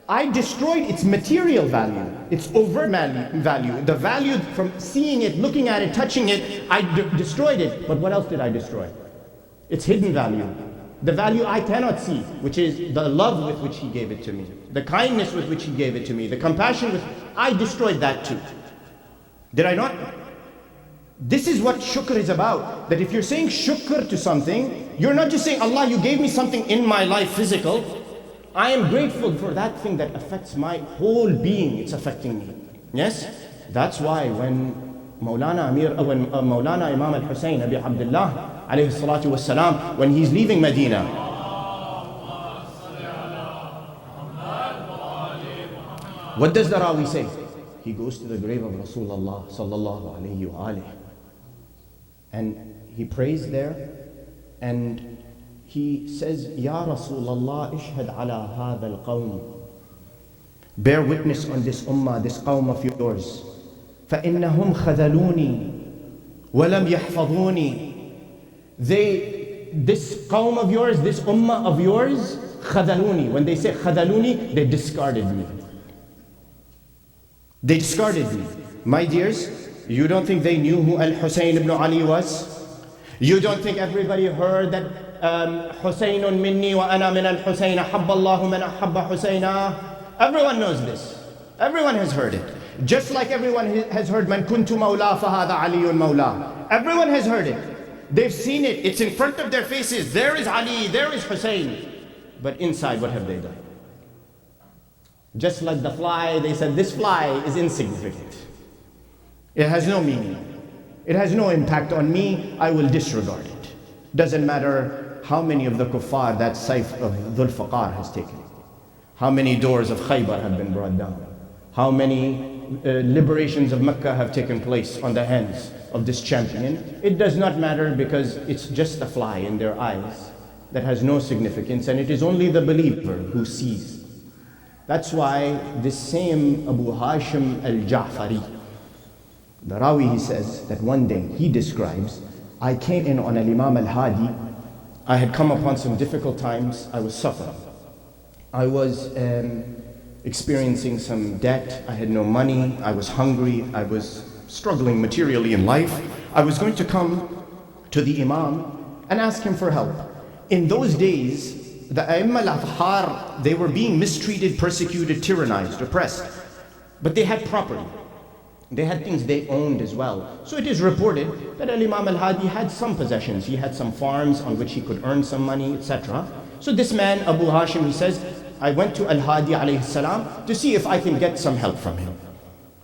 I destroyed its material value, its overt value, the value from seeing it, looking at it, touching it. I destroyed it. But what else did I destroy? Its hidden value. The value I cannot see, which is the love with which he gave it to me, the kindness with which he gave it to me, the compassion with I destroyed that too. Did I not? This is what shukr is about. That if you're saying shukr to something, you're not just saying, Allah, you gave me something in my life, physical. I am grateful for that thing that affects my whole being. It's affecting me. Yes? That's why when Maulana Imam al-Hussein, Abi Abdullah, alayhi salatu wassalam, when he's leaving Medina, what does the Rawi say? He goes to the grave of Rasulullah sallallahu alayhi wa alayhi, and he prays there, and he says, Ya Rasulullah, ishhad ala hadha al-qawm, bear witness on this ummah, this qawm of yours, فَإِنَّهُمْ خَذَلُونِي وَلَمْ يَحْفَظُونِي. This qawm of yours, this ummah of yours, khadaluni. When they say khadaluni, they discarded me. They discarded me. My dears, you don't think they knew who Al-Husayn ibn Ali was? You don't think everybody heard that Husaynun minni wa ana min al-Husayn, ahabba Allahu man ahabba Husayna? Everyone knows this. Everyone has heard it. Just like everyone has heard man kuntu mawla fahada aliyun mawla. Everyone has heard it. They've seen it. It's in front of their faces. There is Ali, there is Hussein. But inside, what have they done? Just like the fly, they said, this fly is insignificant. It has no meaning. It has no impact on me. I will disregard it. Doesn't matter how many of the kuffar that Saif of Dhul Faqar has taken. How many doors of Khaybar have been brought down. How many liberations of Mecca have taken place on the hands of this champion. It does not matter, because it's just a fly in their eyes that has no significance, and it is only the believer who sees. That's why this same Abu Hashim al-Ja'fari, the Rawi, he says that one day, he describes, I came in on al-Imam al-Hadi. I had come upon some difficult times. I was suffering. I was experiencing some debt. I had no money. I was hungry. I was struggling materially in life. I was going to come to the Imam and ask him for help. In those days, the A'imma al-Athhar, they were being mistreated, persecuted, tyrannized, oppressed. But they had property. They had things they owned as well. So it is reported that Imam al-Hadi had some possessions. He had some farms on which he could earn some money, etc. So this man, Abu Hashim, he says, I went to al-Hadi alayhi salam to see if I can get some help from him,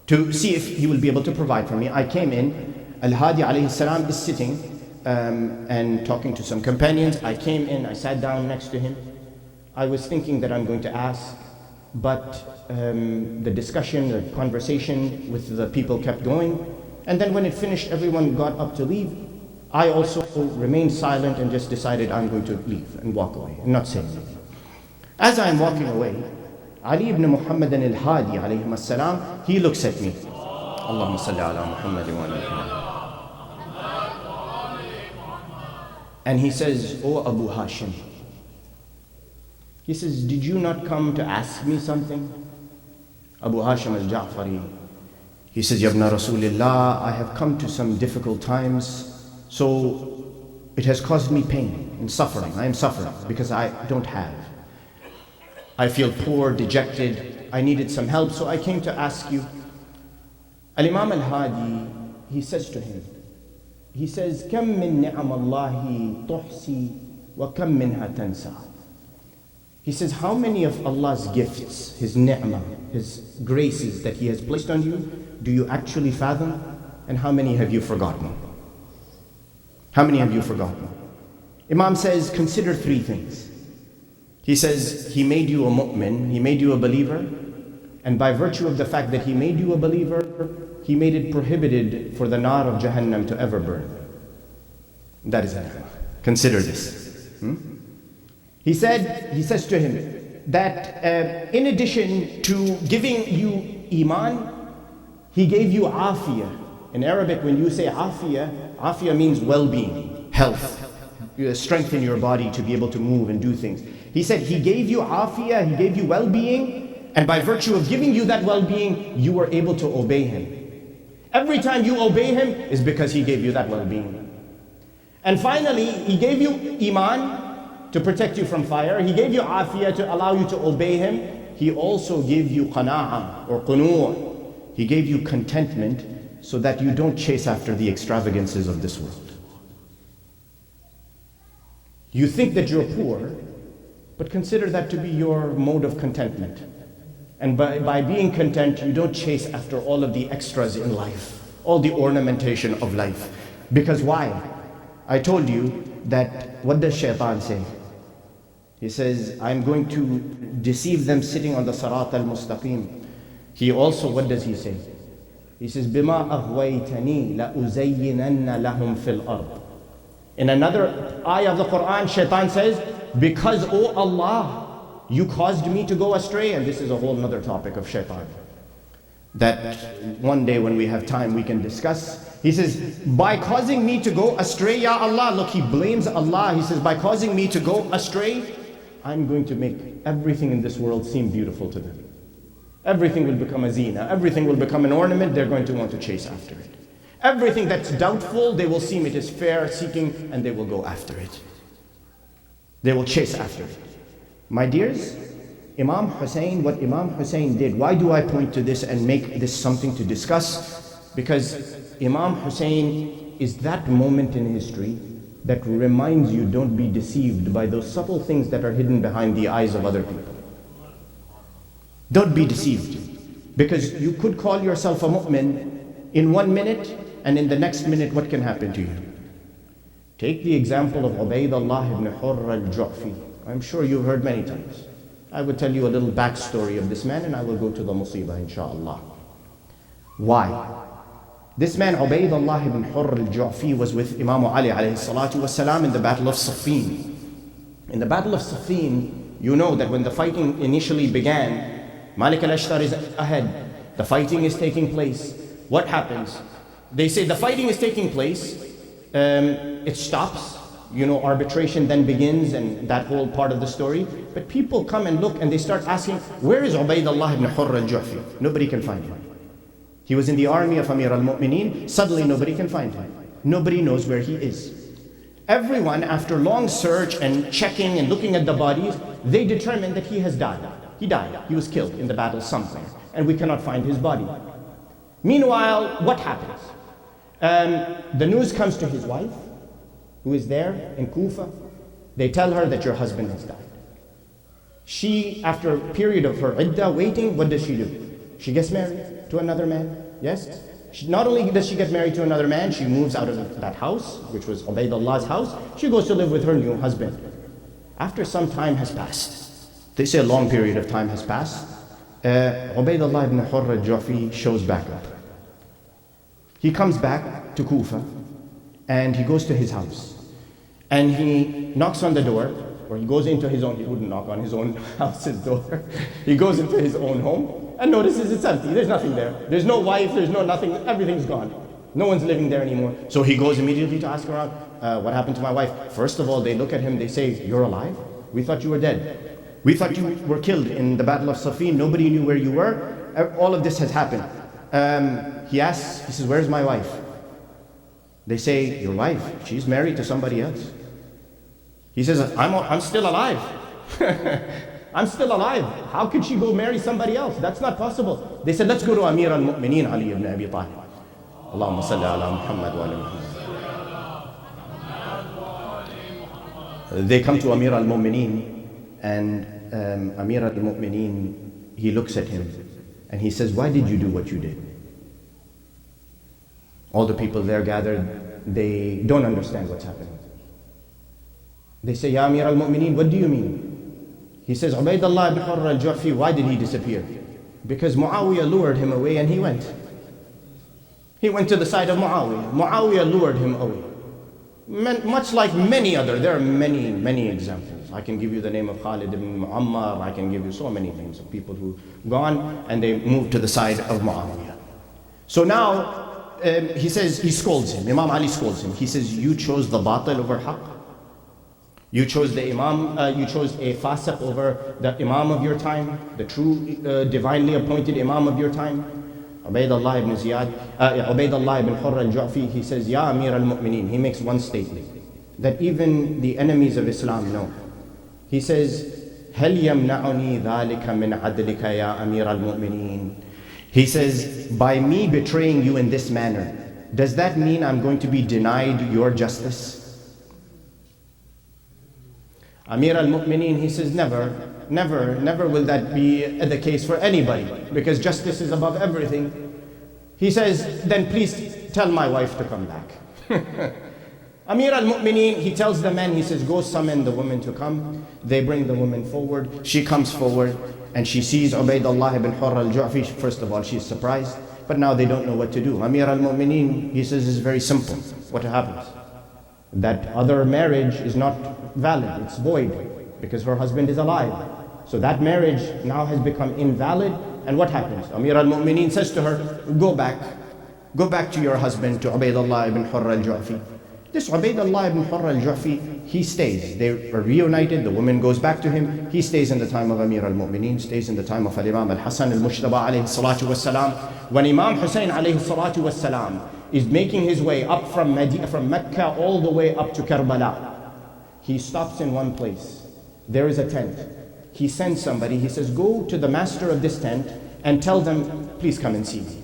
to see if he will be able to provide for me. I came in, al-Hadi alayhi salam is sitting and talking to some companions. I came in, I sat down next to him. I was thinking that I'm going to ask, but the discussion, the conversation with the people kept going. And then when it finished, everyone got up to leave. I also remained silent and just decided I'm going to leave and walk away and not say anything. As I'm walking away, Ali ibn Muhammad al-Hadi alayhi as-salam, he looks at me. Allahumma salli ala Muhammad wa ala Muhammad. And he says, "Oh Abu Hashim." He says, "Did you not come to ask me something?" Abu Hashim al-Ja'fari, he says, "Yabna Rasulillah, I have come to some difficult times, so it has caused me pain and suffering. I am suffering because I don't have. I feel poor, dejected. I needed some help, so I came to ask you." Al-Imam al-Hadi, he says to him, he says, "Kam min ni'am Allahi tuhsi wa kam minha tansa." He says, how many of Allah's gifts, His ni'mah, His graces that He has placed on you, do you actually fathom? And how many have you forgotten? How many have you forgotten? Imam says, consider three things. He says, He made you a mu'min, He made you a believer, And by virtue of the fact that He made you a believer, He made it prohibited for the nar of Jahannam to ever burn. That is ni'mah. Consider this. He says to him that in addition to giving you iman, He gave you afiyah. In Arabic, when you say afiyah means well-being, health, strength in your body to be able to move and do things. He said He gave you afiyah, He gave you well-being, and by virtue of giving you that well-being, you were able to obey Him. Every time you obey Him is because He gave you that well-being. And finally, He gave you iman to protect you from fire. He gave you afiyah to allow you to obey Him. He also gave you qana'ah or qunu'. He gave you contentment so that you don't chase after the extravagances of this world. You think that you're poor, but consider that to be your mode of contentment. And by being content, you don't chase after all of the extras in life, all the ornamentation of life. Because why? I told you that, what does shaitan say? He says, I'm going to deceive them sitting on the Sirat al-Mustaqim. He also, what does he say? He says, بِمَا أَغْوَيْتَنِي لَأُزَيِّنَنَّ لَهُمْ فِي الْأَرْضِ. In another ayah of the Quran, shaitan says, because, O Allah, you caused me to go astray. And this is a whole other topic of shaitan that one day when we have time we can discuss. He says, by causing me to go astray, Ya Allah, look, he blames Allah. He says, by causing me to go astray, I'm going to make everything in this world seem beautiful to them. Everything will become a zina. Everything will become an ornament. They're going to want to chase after it. Everything that's doubtful, they will seem it is fair seeking, and they will go after it. They will chase after it. My dears, Imam Hussein, what Imam Hussein did, why do I point to this and make this something to discuss? Because Imam Hussein is that moment in history that reminds you, don't be deceived by those subtle things that are hidden behind the eyes of other people. Don't be deceived, because you could call yourself a mu'min in 1 minute, and in the next minute what can happen to you? Take the example of Ubaydullah ibn Hurr al-Ju'fi. I'm sure you've heard many times. I will tell you a little backstory of this man, and I will go to the musibah, inshallah. Why? This man, Ubaydullah ibn Hurr al-Ju'fi, was with Imam Ali alayhi salatu wasalam in the Battle of Siffin. In the Battle of Siffin, you know that when the fighting initially began, Malik al-Ashtar is ahead. The fighting is taking place. What happens? They say the fighting is taking place. It stops. Arbitration then begins, and that whole part of the story. But people come and look, and they start asking, where is Ubaydullah ibn Hurr al-Ju'fi? Nobody can find him. He was in the army of Amir al-Mu'mineen. Suddenly nobody can find him. Nobody knows where he is. Everyone, after long search and checking and looking at the bodies, they determined that he has died. He died. He was killed in the battle somewhere, and we cannot find his body. Meanwhile, what happens? The news comes to his wife, who is there in Kufa. They tell her that your husband has died. She, after a period of her iddah, waiting, what does she do? She gets married to another man. Yes? Not only does she get married to another man, she moves out of that house, which was Ubaydullah's house. She goes to live with her new husband. After some time has passed, they say a long period of time has passed, Ubaydullah ibn Hurr al-Ju'fi shows back up. He comes back to Kufa, and he goes to his house. And he knocks on the door, or he goes into his own, he wouldn't knock on his own house's door. He goes into his own home and notices it's empty. There's nothing there. There's no wife, there's no nothing, everything's gone. No one's living there anymore. So he goes immediately to ask around, what happened to my wife? First of all, they look at him, they say, you're alive? We thought you were dead. We thought you were killed in the Battle of Siffin. Nobody knew where you were. All of this has happened. He asks, he says, where's my wife? They say, your wife, she's married to somebody else. He says, I'm still alive. I'm still alive. How could she go marry somebody else? That's not possible. They said, let's go to Amir al-Mu'mineen, Ali ibn Abi Talib. Allahumma salli ala Muhammad wa ala Muhammad. They come to Amir al-Mu'mineen, and Amir al-Mu'mineen, he looks at him and he says, why did you do what you did? All the people there gathered, they don't understand what's happening. They say, Ya Amir al-Mu'mineen, what do you mean? He says, Ubaydullah ibn Hurr al-Ju'fi, why did he disappear? Because Muawiyah lured him away and he went. He went to the side of Muawiyah. Muawiyah lured him away. Much like many other, there are many examples. I can give you the name of Khalid ibn Muammar. I can give you so many names of people who gone and they moved to the side of Muawiyah. So now he says, he scolds him. Imam Ali scolds him. He says, you chose the batil over haqq. You chose the imam. You chose a fasiq over the imam of your time, the true divinely appointed imam of your time. Ubaydullah ibn Ziyad, Ubaydullah ibn Hurr al-Ju'fi, he says, Ya Amir al-Mu'mineen. He makes one statement that even the enemies of Islam know. He says, هل يمنعني ذلك من عدلك يا أمير المؤمنين. He says, by me betraying you in this manner, does that mean I'm going to be denied your justice? Amir al-Mu'mineen, he says, never will that be the case for anybody, because justice is above everything. He says, then please tell my wife to come back. Amir al-Mu'mineen, he tells the men, he says, go summon the woman to come. They bring the woman forward. She comes forward and she sees Ubaydullah ibn Hurr al-Ju'fi. First of all, she's surprised, but now they don't know what to do. Amir al-Mu'mineen, he says, it's very simple. What happens? That other marriage is not valid, it's void, because her husband is alive. So that marriage now has become invalid, and what happens? Amir al-Mu'mineen says to her, go back to your husband, to Ubaydullah ibn Hurr al-Ju'fi. This Ubaydullah ibn Hurr al-Ju'fi, he stays. They are reunited, the woman goes back to him. He stays in the time of Amir al-Mu'mineen, stays in the time of Imam al-Hasan al-Mushtaba alayhi salatu wassalam. When Imam Hussein alayhi salatu wassalam is making his way up from Mecca all the way up to Karbala, he stops in one place. There is a tent. He sends somebody, he says, go to the master of this tent and tell them, please come and see me.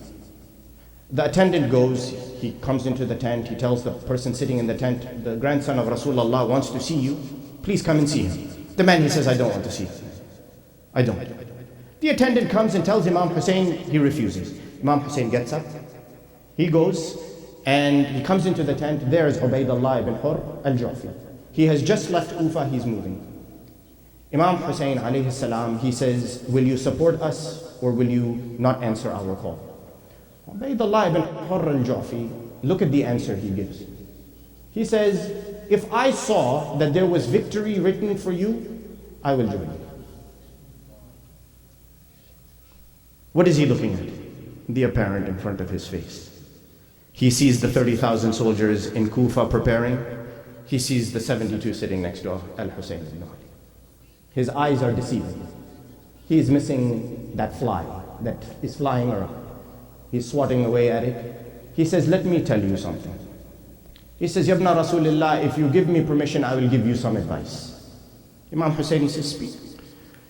The attendant goes, he comes into the tent, he tells the person sitting in the tent, the grandson of Rasulullah wants to see you, please come and see him. The man, he says, I don't want to see him. I don't. The attendant comes and tells Imam Hussein, he refuses. Imam Hussein gets up, he goes, and he comes into the tent. There is Ubaydullah ibn Hurr al-Ju'fi. He has just left Kufa, he's moving. Imam Hussein alayhi salam, he says, will you support us or will you not answer our call? Ubaydullah ibn Hurr al-Ju'fi, look at the answer he gives. He says, if I saw that there was victory written for you, I will join you. What is he looking at? The apparent in front of his face. He sees the 30,000 soldiers in Kufa preparing. He sees the 72 sitting next to al-Hussein ibn Ali. His eyes are deceiving. He is missing that fly that is flying around. He's swatting away at it. He says, let me tell you something. He says, Yabna Rasulullah, if you give me permission, I will give you some advice. Imam Hussein says, speak.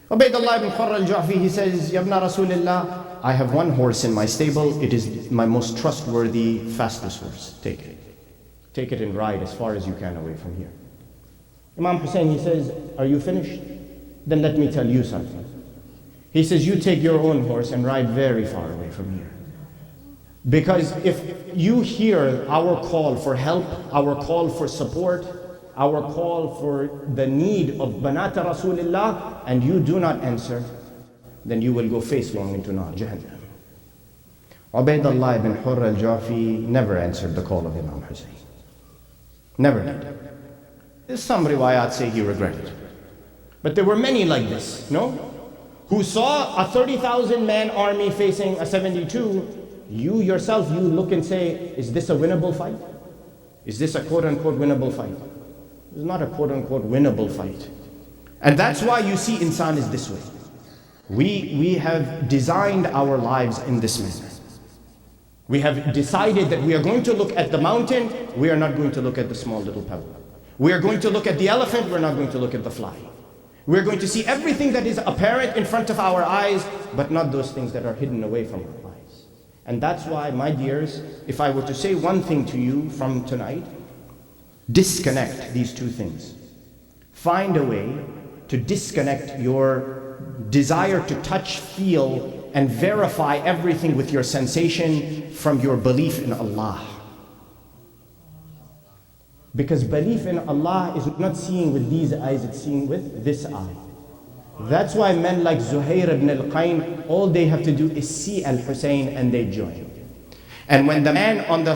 Ubaydullah ibn Hurr al-Ju'fi, he says, Yabna Rasulullah, I have one horse in my stable. It is my most trustworthy, fastest horse. Take it. Take it and ride as far as you can away from here. Imam Hussein, he says, are you finished? Then let me tell you something. He says, you take your own horse and ride very far away from here. Because if you hear our call for help, our call for support, our call for the need of Banata Rasulullah, and you do not answer, then you will go face long into Nar, Jahannam. Ubaydullah ibn Hurr al-Ju'fi never answered the call of Imam Hussein. Never did. Some riwayat say he regretted. But there were many like this, no? Who saw a 30,000 man army facing a 72. You yourself, you look and say, is this a winnable fight? Is this a quote-unquote winnable fight? It's not a quote-unquote winnable fight. And that's why you see insan is this way. We have designed our lives in this manner. We have decided that we are going to look at the mountain, we are not going to look at the small little pebble. We are going to look at the elephant, we're not going to look at the fly. We're going to see everything that is apparent in front of our eyes, but not those things that are hidden away from our eyes. And that's why, my dears, if I were to say one thing to you from tonight, disconnect these two things. Find a way to disconnect your desire to touch, feel, and verify everything with your sensation from your belief in Allah. Because belief in Allah is not seeing with these eyes, it's seeing with this eye. That's why men like Zuhair ibn al-Qayn, all they have to do is see al-Hussein and they join. And when the man on the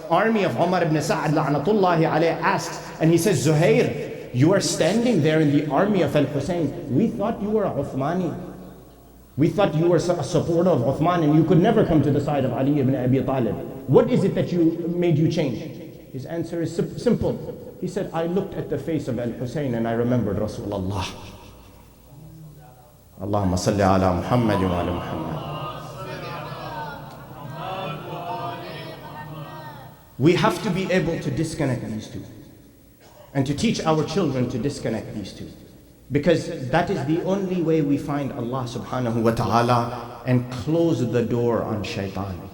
army of Umar ibn Sa'ad la'natullahi alayhi asks, and he says, Zuhair, you are standing there in the army of al-Hussein. We thought you were a Uthmani. We thought you were a supporter of Uthman and you could never come to the side of Ali ibn Abi Talib. What is it that made you change? His answer is simple. He said, I looked at the face of al-Hussein and I remembered Rasulullah. Allahumma salli ala Muhammad wa ala Muhammad. We have to be able to disconnect these two and to teach our children to disconnect these two, because that is the only way we find Allah subhanahu wa ta'ala and close the door on shaitan,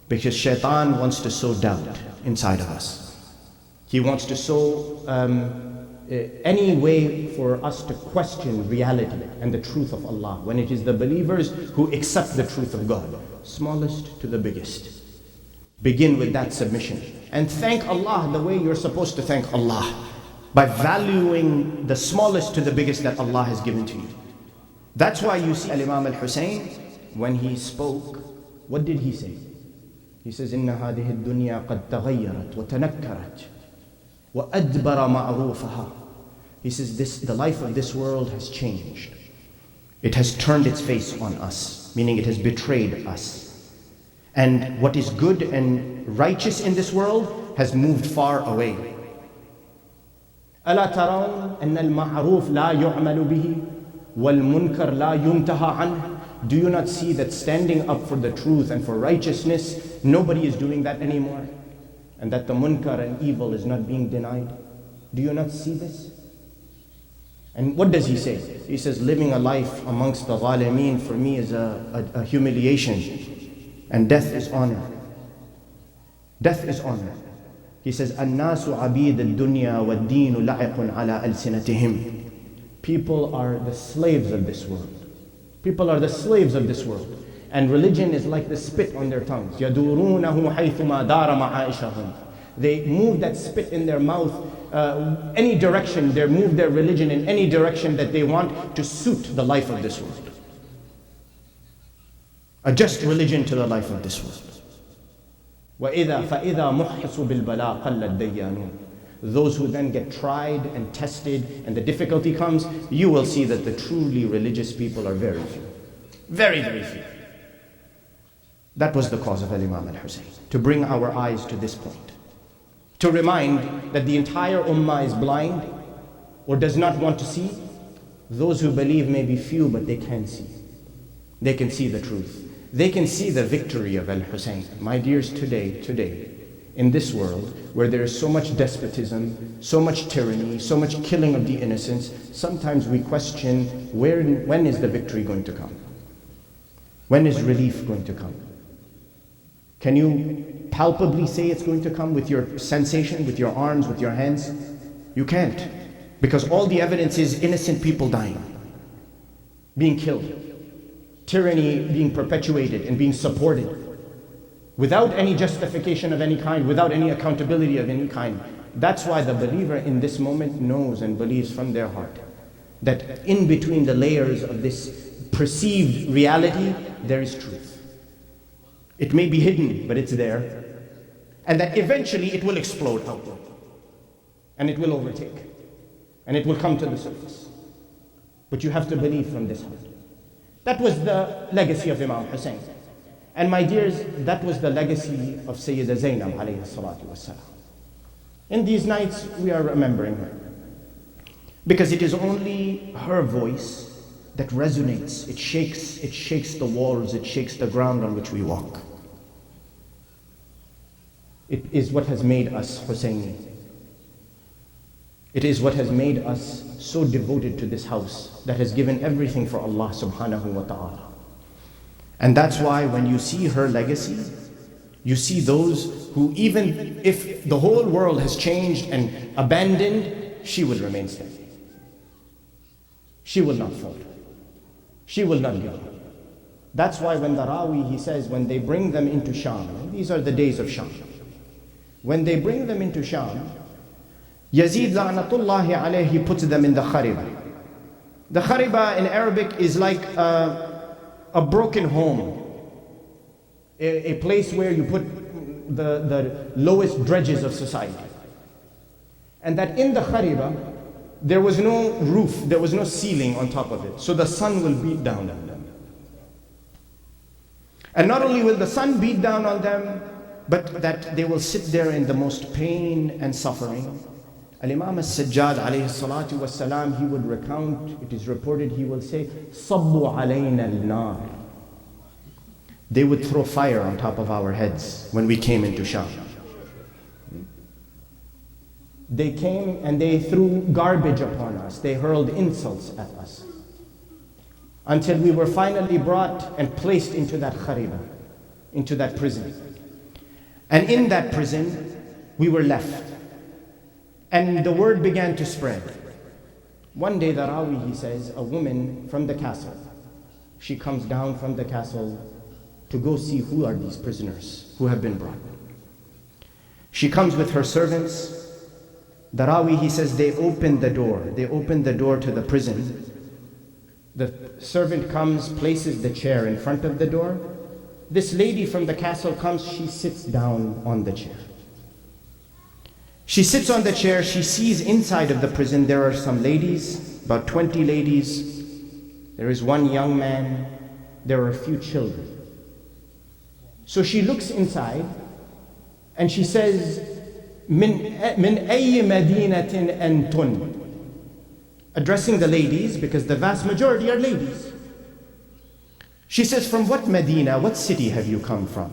because shaitan wants to sow doubt inside of us. He wants to sow any way for us to question reality and the truth of Allah, when it is the believers who accept the truth of God, smallest to the biggest. Begin with that submission and thank Allah the way you're supposed to thank Allah, by valuing the smallest to the biggest that Allah has given to you. That's why you see Imam al-Hussein, when he spoke, what did he say? He says, إِنَّ هَذِهِ الدُّنْيَا قَدْ تَغَيَّرَتْ وَتَنَكَّرَتْ وَأَدْبَرَ مَعْرُوفَهَا. He says, the life of this world has changed. It has turned its face on us, meaning it has betrayed us. And what is good and righteous in this world has moved far away. أَلَا تَرَوْنَ أَنَّ الْمَعْرُوفَ لَا يُعْمَلُ بِهِ وَالْمُنْكَرَ لَا يُنْتَهَى عَنْهُ. Do you not see that standing up for the truth and for righteousness, nobody is doing that anymore? And that the munkar and evil is not being denied? Do you not see this? And what does he say? He says, living a life amongst the ghalimeen for me is a humiliation. And death is honor. Death is honor. He says, الناس عبيد الدنيا والدين لعق على ألسنتهم. People are the slaves of this world. People are the slaves of this world. And religion is like the spit on their tongues. يَدُورُونَهُ حَيْثُمَا دَارَ مَعَائِشَهُم. They move that spit in their mouth any direction. They move their religion in any direction that they want to suit the life of this world. Adjust religion to the life of this world. وَإِذَا فَإِذَا مُحِّصُ بِالْبَلَاءِ قَلَّ الدَّيَّانُونَ. Those who then get tried and tested and the difficulty comes, you will see that the truly religious people are very few. Very, very few. That was the cause of Imam al-Hussein, to bring our eyes to this point. To remind that the entire ummah is blind or does not want to see. Those who believe may be few, but they can see. They can see the truth. They can see the victory of al-Hussein. My dears, today, in this world where there is so much despotism, so much tyranny, so much killing of the innocents, sometimes we question when is the victory going to come? When is relief going to come? Can you palpably say it's going to come with your sensation, with your arms, with your hands? You can't, because all the evidence is innocent people dying, being killed, tyranny being perpetuated and being supported without any justification of any kind, without any accountability of any kind. That's why the believer in this moment knows and believes from their heart that in between the layers of this perceived reality, there is truth. It may be hidden, but it's there. And that eventually it will explode outward. And it will overtake. And it will come to the surface. But you have to believe from this heart. That was the legacy of Imam Hussein. And my dears, that was the legacy of Sayyida Zainab alayhi salatu wassalam. In these nights, we are remembering her. Because it is only her voice that resonates. It shakes the walls, it shakes the ground on which we walk. It is what has made us Husseini. It is what has made us so devoted to this house, that has given everything for Allah subhanahu wa ta'ala. And that's why when you see her legacy, you see those who, even if the whole world has changed and abandoned, she will remain steady. She will not falter. She will not give up. That's why when the Rawi, he says, when they bring them into Sham, and these are the days of Sham, when they bring them into Sham, Yazid la'natullahi alayhi puts them in the kharib, The khariba in Arabic is like a broken home, a place where you put the lowest dredges of society. And that in the khariba, there was no roof, there was no ceiling on top of it. So the sun will beat down on them. And not only will the sun beat down on them, but that they will sit there in the most pain and suffering. Al-Imam al-Sajjad alayhi salatu was-salam, he would recount, it is reported, he will say, Sabbu alayna al-nar. They would throw fire on top of our heads when we came into Sham. They came and they threw garbage upon us. They hurled insults at us. Until we were finally brought and placed into that khariba, into that prison. And in that prison, we were left. And the word began to spread. One day the Rawi, he says, a woman from the castle, she comes down from the castle to go see who are these prisoners who have been brought. She comes with her servants. The Rawi, he says, they opened the door. They opened the door to the prison. The servant comes, places the chair in front of the door. This lady from the castle comes, she sits down on the chair. She sits on the chair, she sees inside of the prison there are some ladies, about 20 ladies. There is one young man, there are a few children. So she looks inside and she says, من أي مدينة أنتن? Addressing the ladies, because the vast majority are ladies. She says, from what Medina, what city have you come from?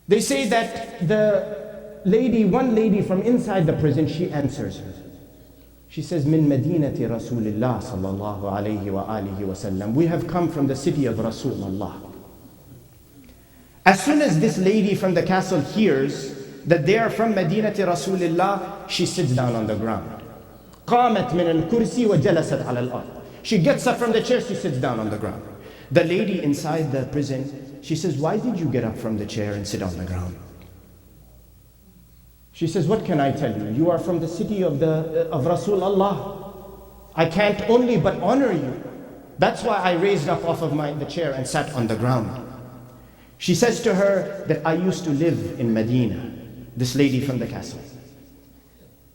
They say that the lady, one lady from inside the prison, she answers her. She says, من مدينة رسول الله صلى الله عليه وآله وسلم. We have come from the city of Rasulullah. As soon as this lady from the castle hears that they are from Medina to Rasulullah, she sits down on the ground. قامت من الكرسي وجلست على الأرض. She gets up from the chair, she sits down on the ground. The lady inside the prison, she says, why did you get up from the chair and sit on the ground? She says, what can I tell you? You are from the city of Rasulullah. I can't only but honor you. That's why I raised up off of the chair and sat on the ground. She says to her that I used to live in Medina, this lady from the castle.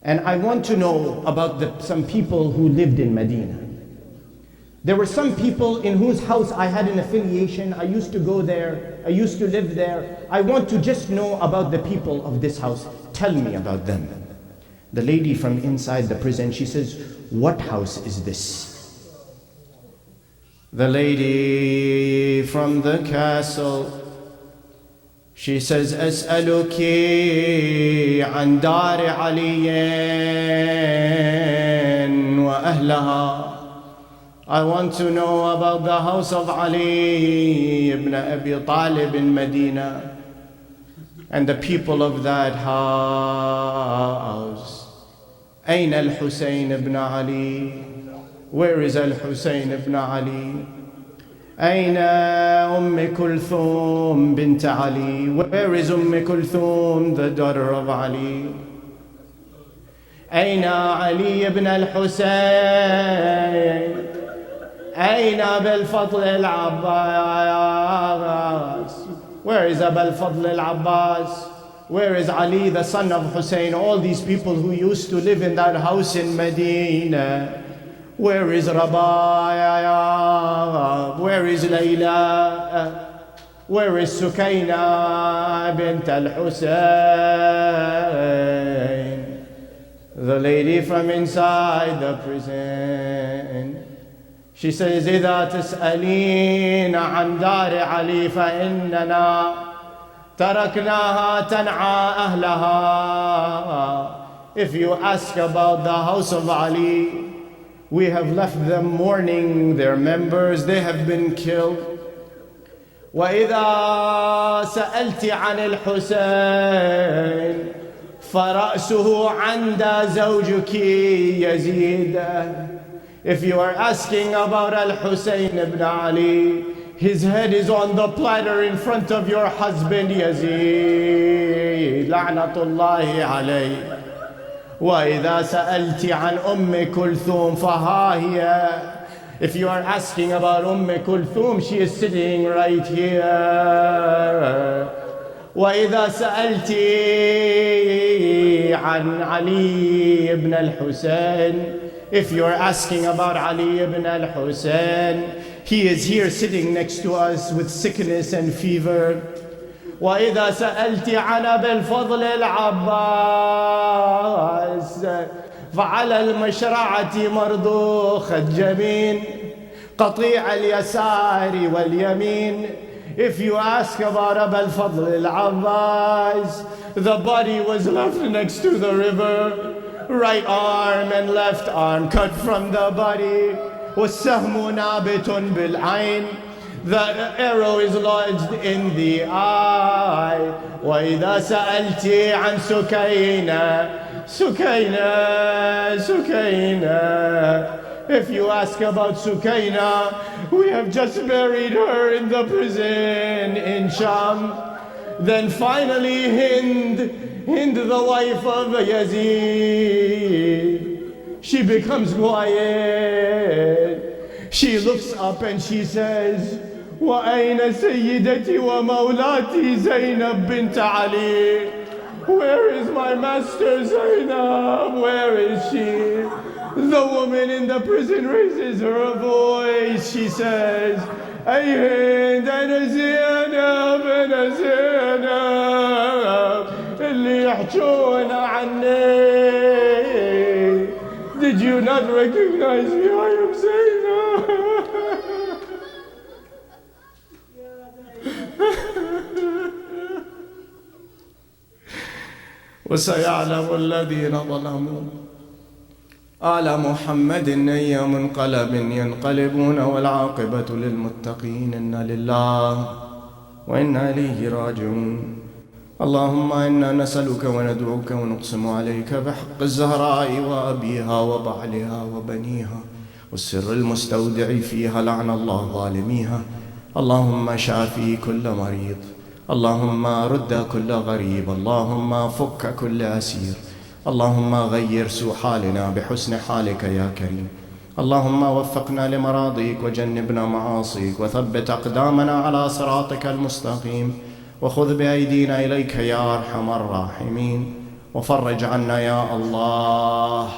And I want to know about some people who lived in Medina. There were some people in whose house I had an affiliation. I used to go there. I used to live there. I want to just know about the people of this house. Tell me about them. The lady from inside the prison, she says, what house is this? The lady from the castle, she says, أسألك عن دار علي وأهلها. I want to know about the house of Ali ibn Abi Talib in Medina and the people of that house. أين الحسين ibn Ali? Where is Al-Husayn ibn Ali? أين أم كلثوم بنت علي? Where is كلثوم, the daughter of Ali? أين علي ibn الحسين? أين أبا الفضل العباس? Where is Abul Fadl al-Abbas? Where is Ali, the son of Hussein? All these people who used to live in that house in Medina. Where is Rabaya? Where is Layla? Where is Sukayna bint al-Husayn? The lady from inside the prison. She says, إذا تسألين عن دار علي فإننا تركناها تنعى أهلها. If you ask about the house of Ali, we have left them mourning their members, they have been killed. وإذا سألت عن الحسين فرأسه عند زوجك يزيد. If you are asking about Al-Husayn ibn Ali, his head is on the platter in front of your husband Yazid, لعنة الله عليه. وإذا سألت عن كلثوم فها هي. If you are asking about Kulthum, she is sitting right here. وإذا سألت عن علي ibn al-Husayn, if you are asking about Ali ibn al-Husayn, he is here sitting next to us with sickness and fever. وإذا سألت عن أبي الفضل العباس فعلى المشرعة مرضوخ الجبين قطيع اليسار واليمين. If you ask about Abu al-Fadl al-Abbas, the body was left next to the river, right arm and left arm cut from the body. والسهم نابت بالعين, the arrow is lodged in the eye. وإذا سألت عن سكينة, if you ask about Sukaina, we have just buried her in the prison in Sham. Then finally Hind, the wife of Yazid, she becomes quiet. She looks up and she says, وأين سيدتي ومولاتي زينب بنت علي? Where is my master Zainab? Where is she? The woman in the prison raises her voice. She says, أي هند أنا زينب اللي يحجون عني. Did you not recognize me? I am Zainab. وسيعلم الذين ظلموا آل محمد أي منقلب ينقلبون والعاقبة للمتقين. إنا لله وإنا إليه راجعون. اللهم إنا نسألك وندعوك ونقسم عليك بحق الزهراء وأبيها وبعلها وبنيها والسر المستودع فيها لعن الله ظالميها. اللهم شافي كل مريض، اللهم رد كل غريب، اللهم فك كل أسير، اللهم غير سوء حالنا بحسن حالك يا كريم. اللهم وفقنا لمراضيك وجنبنا معاصيك وثبت أقدامنا على صراطك المستقيم وخذ بأيدينا إليك يا أرحم الراحمين. وفرج عنا يا الله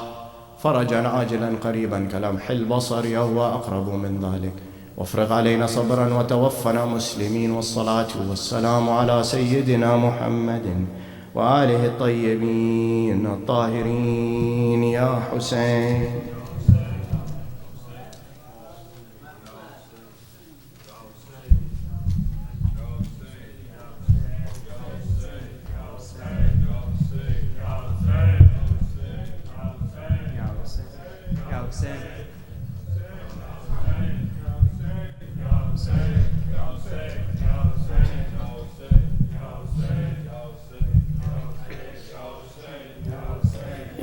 فرجا عاجلا قريبا كلمح البصر يهوى أقرب من ذلك. وافرغ علينا صبرا وتوفنا مسلمين. والصلاة والسلام على سيدنا محمد وآله الطيبين الطاهرين. يا حسين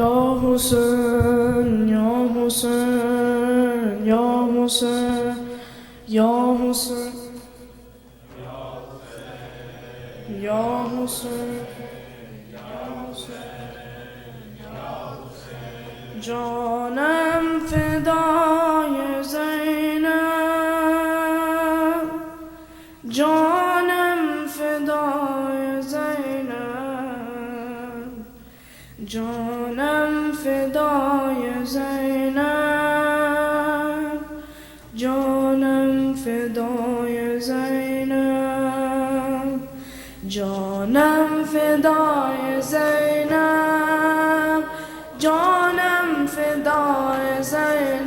Ya Hussein, Ya Hussein, Ya Hussein, Ya Hussein, Ya Hussein, Canım fedai Zeynep, canım fedai Zeynep, canım fedai Zeynep, canım fedai Zeynep, canım fedai Zeynep, canım fedai Zeynep, canım fedai Zeynep,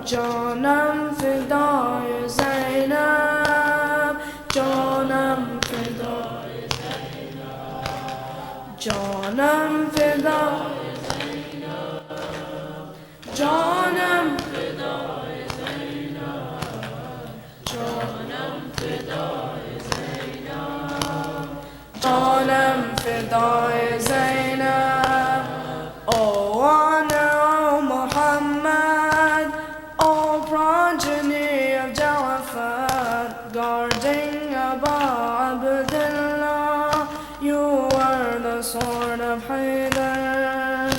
canım fedai Zeynep, canım fedai Canım fedai Zeynep, canım fedai Zeynep, canım fedai Zeynep. Oh, honor, oh Muhammad, oh progeny of Ja'far, guarding Abu Abdullah, you were the sword of Haydar.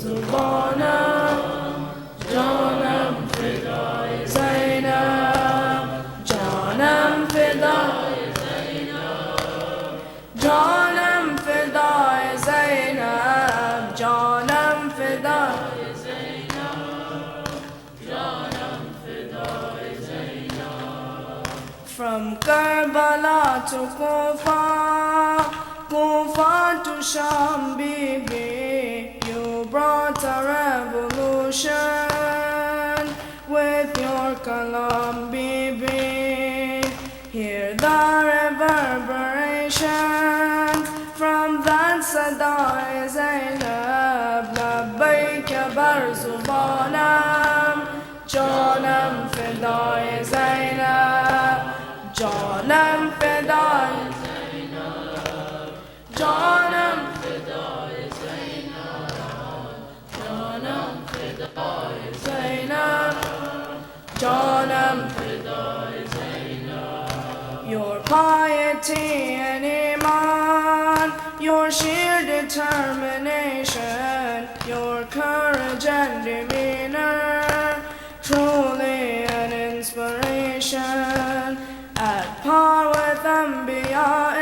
Zubana, Janam Fidai Zainab, Janam Fidai Zainab, Janam Fidai Zainab, Janam Fidai Zainab, Janam Fidai Zainab. From Karbala to Kufa, Kufa to Sham, Bibi, you brought a revolution with your kalam, Bibi. Hear the reverberation from that Sadai Zainab. Labbaika bar Zubanam, Janam Fidai Zainab, Janam Fidai Zainab, Janam Fidai Zainab, Janam Fidai Zainab, Janam Fidai Zainab. Your piety and iman, your sheer determination, your courage and demeanor, truly an inspiration. At par with Anbiya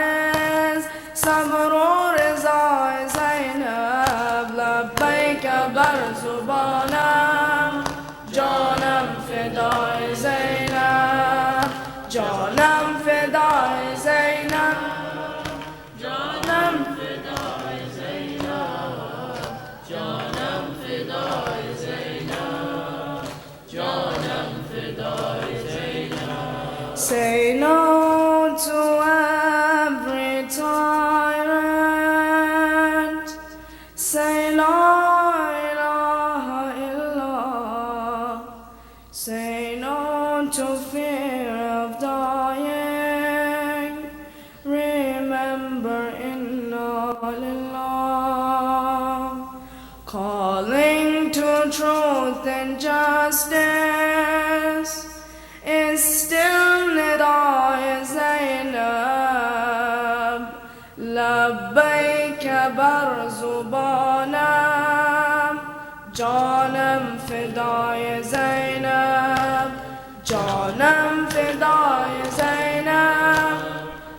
is Sabrur Riza Zainab. Labbaika bar Zubanam, Janam Fidai Zainab, Janam Fidai Zainab, Janam Fidai Zainab, Janam Fidai Zainab, Janam Fidai Zainab. Say no to every tyrant. Say la ilaha illallah. Say no to fear of dying. Remember inna lillah. Calling to truth and justice is still Nida Zainab. Labbaika bar Zubanam, Janam Fidai Zainab, Janam Fidai Zainab,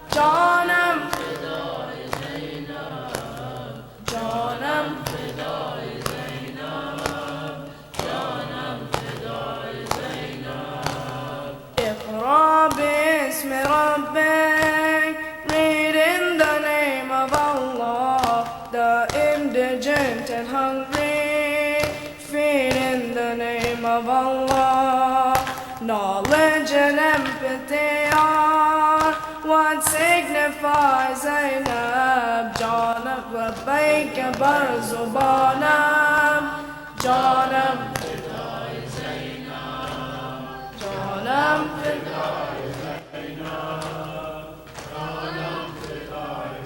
Janam Fidai Zainab, Janam Fidai Zainab, Janam Fidai Zainab. Iqra bismi rabbik, read in the name of Allah, the indigent and hungry, feed in the name of Allah. Knowledge and empathy are what signifies Zainab. Janam Labbaika bar Zubanam, Janam Fidai Zainab, Janam Fidai Zainab, Janam Fidai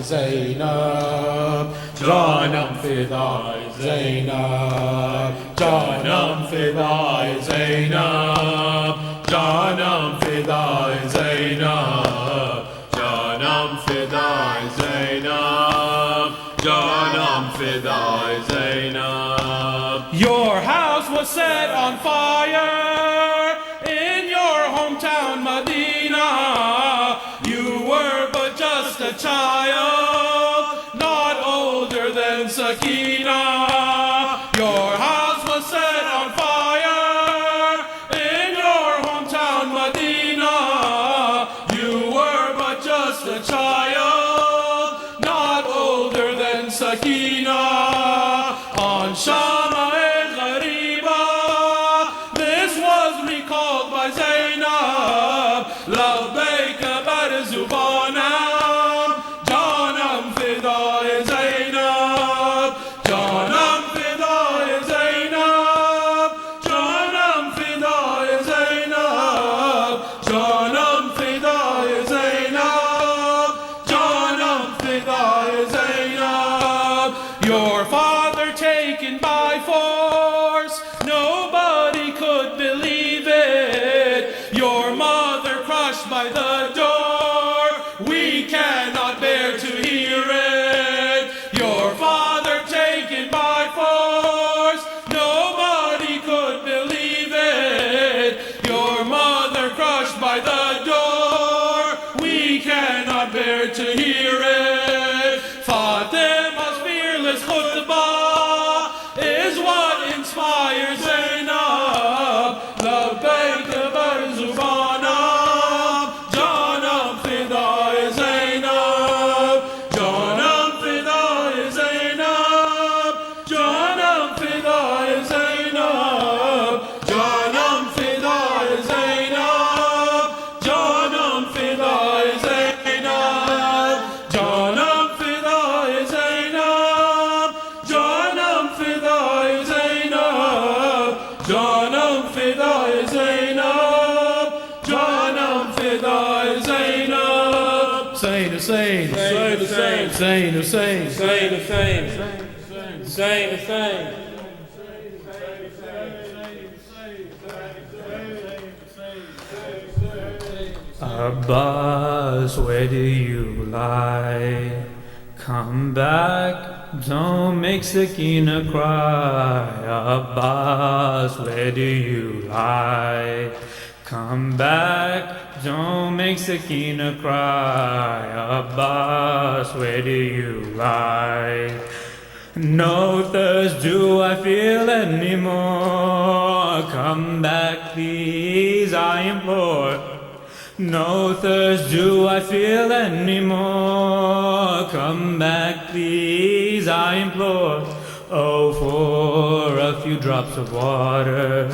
Zainab, Janam Fidai Zainab, Janam Fidai Zainab, Janam Fidai Zainab, Janam Fidai Zainab, Janam Fidai Zainab. Your house was set on fire in your hometown Medina. You were but just a child, not older than Sakina. Your house was set on fire in your hometown Medina. You were but just a child, not older than Sakina. On Shama-e Ghariba, this was recalled by Zainab. Labbaika bar Zubanam, Janam Fidai Zainab, Janam Fidai Zainab, Janam Fidai Zainab, Janam Fidai Zainab, Janam Fidai Zainab. Your father taken by Hussein, Hussein, Hussein, Hussein, Hussein, Hussein. Abbas, where do you lie? Come back, don't make Sakina cry. Abbas, where do you lie? Come back, don't make Sakina cry. Abbas, where do you lie? No thirst do I feel anymore. Come back, please, I implore. No thirst do I feel anymore. Come back, please, I implore. Oh, for a few drops of water.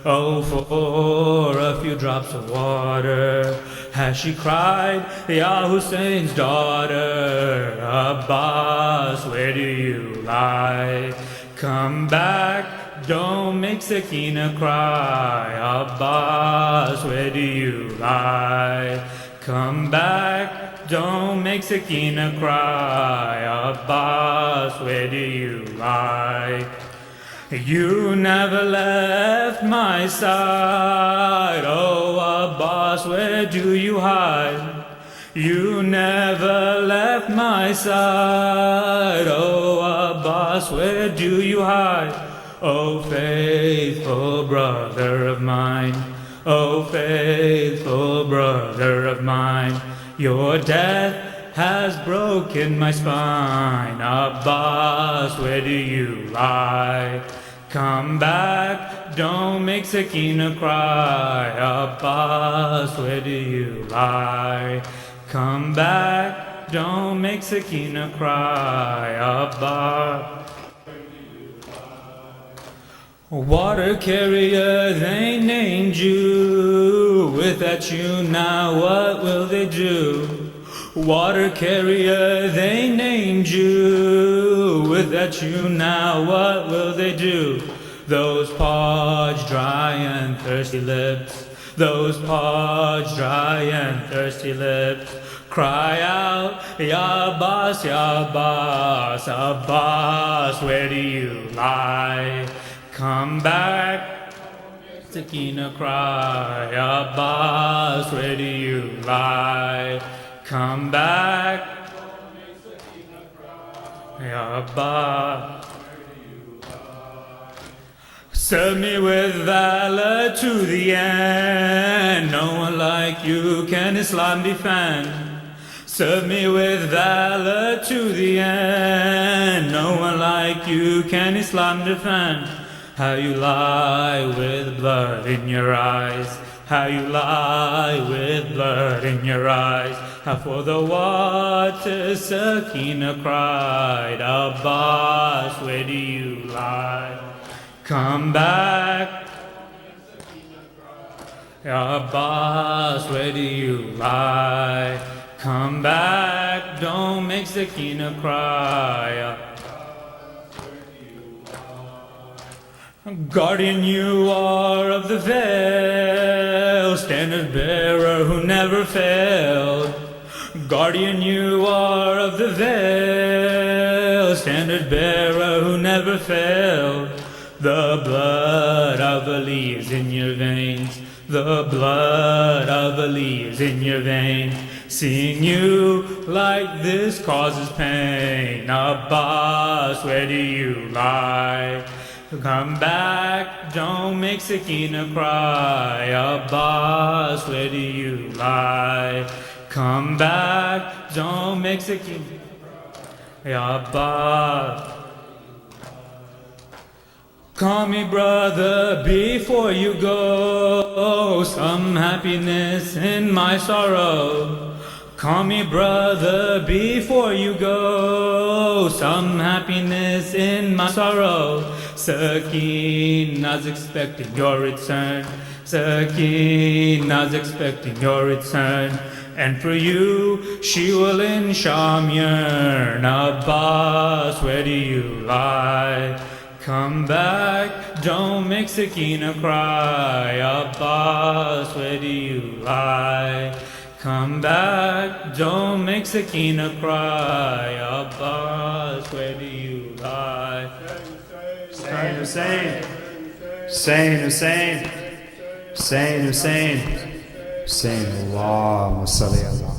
Oh, for a few drops of water. Has she cried, Ya Hussein's daughter? Abbas, where do you lie? Come back, don't make Sakina cry. Abbas, where do you lie? Come back, don't make Sakina cry. Abbas, where do you lie? You never left my side. Oh, Abbas, where do you hide? You never left my side. Oh, Abbas, where do you hide? Oh, faithful brother of mine. Oh, faithful brother of mine. Your death has broken my spine. Abbas, where do you lie? Come back, don't make Sakina cry. Abbas, where do you lie? Come back, don't make Sakina cry. Abbas. Water carrier, they named you. Without you now, what will they do? Water carrier, they named you. Without you now, what will they do? Those parched, dry and thirsty lips. Those parched, dry and thirsty lips. Cry out, Ya Abbas, Ya Abbas, Abbas, where do you lie? Come back, Sakina cry. Abbas, where do you lie? Come back, Ya Abbas. Serve me with valor to the end. No one like you can Islam defend. Serve me with valor to the end. No one like you can Islam defend. How you lie with blood in your eyes. How you lie with blood in your eyes. How for the water Sakina cried. Abbas, where do you lie? Come back. Abbas, where do you lie? Come back, don't make Sakina cry. Guardian you are of the veil, standard bearer who never failed. Guardian you are of the veil, standard bearer who never failed. The blood of Ali is in your veins. The blood of Ali is in your veins. Seeing you like this causes pain. Abbas, where do you lie? Come back, don't make Sakina cry. Abbas, where do you lie? Come back, don't make Sakina cry. Abbas. Call me brother before you go, some happiness in my sorrow. Call me brother before you go, some happiness in my sorrow. Sakina's expecting your return. Sakina's expecting your return. And for you, she will in Sham yearn. Abbas, where do you lie? Come back, don't make Sakina cry. Abbas, where do you lie? Come back, don't make Sakina cry. Abbas, where do you lie? Hussein, Hussein, Hussein, Hussein, Hussein, Hussein, Hussein, Allahumma salli ala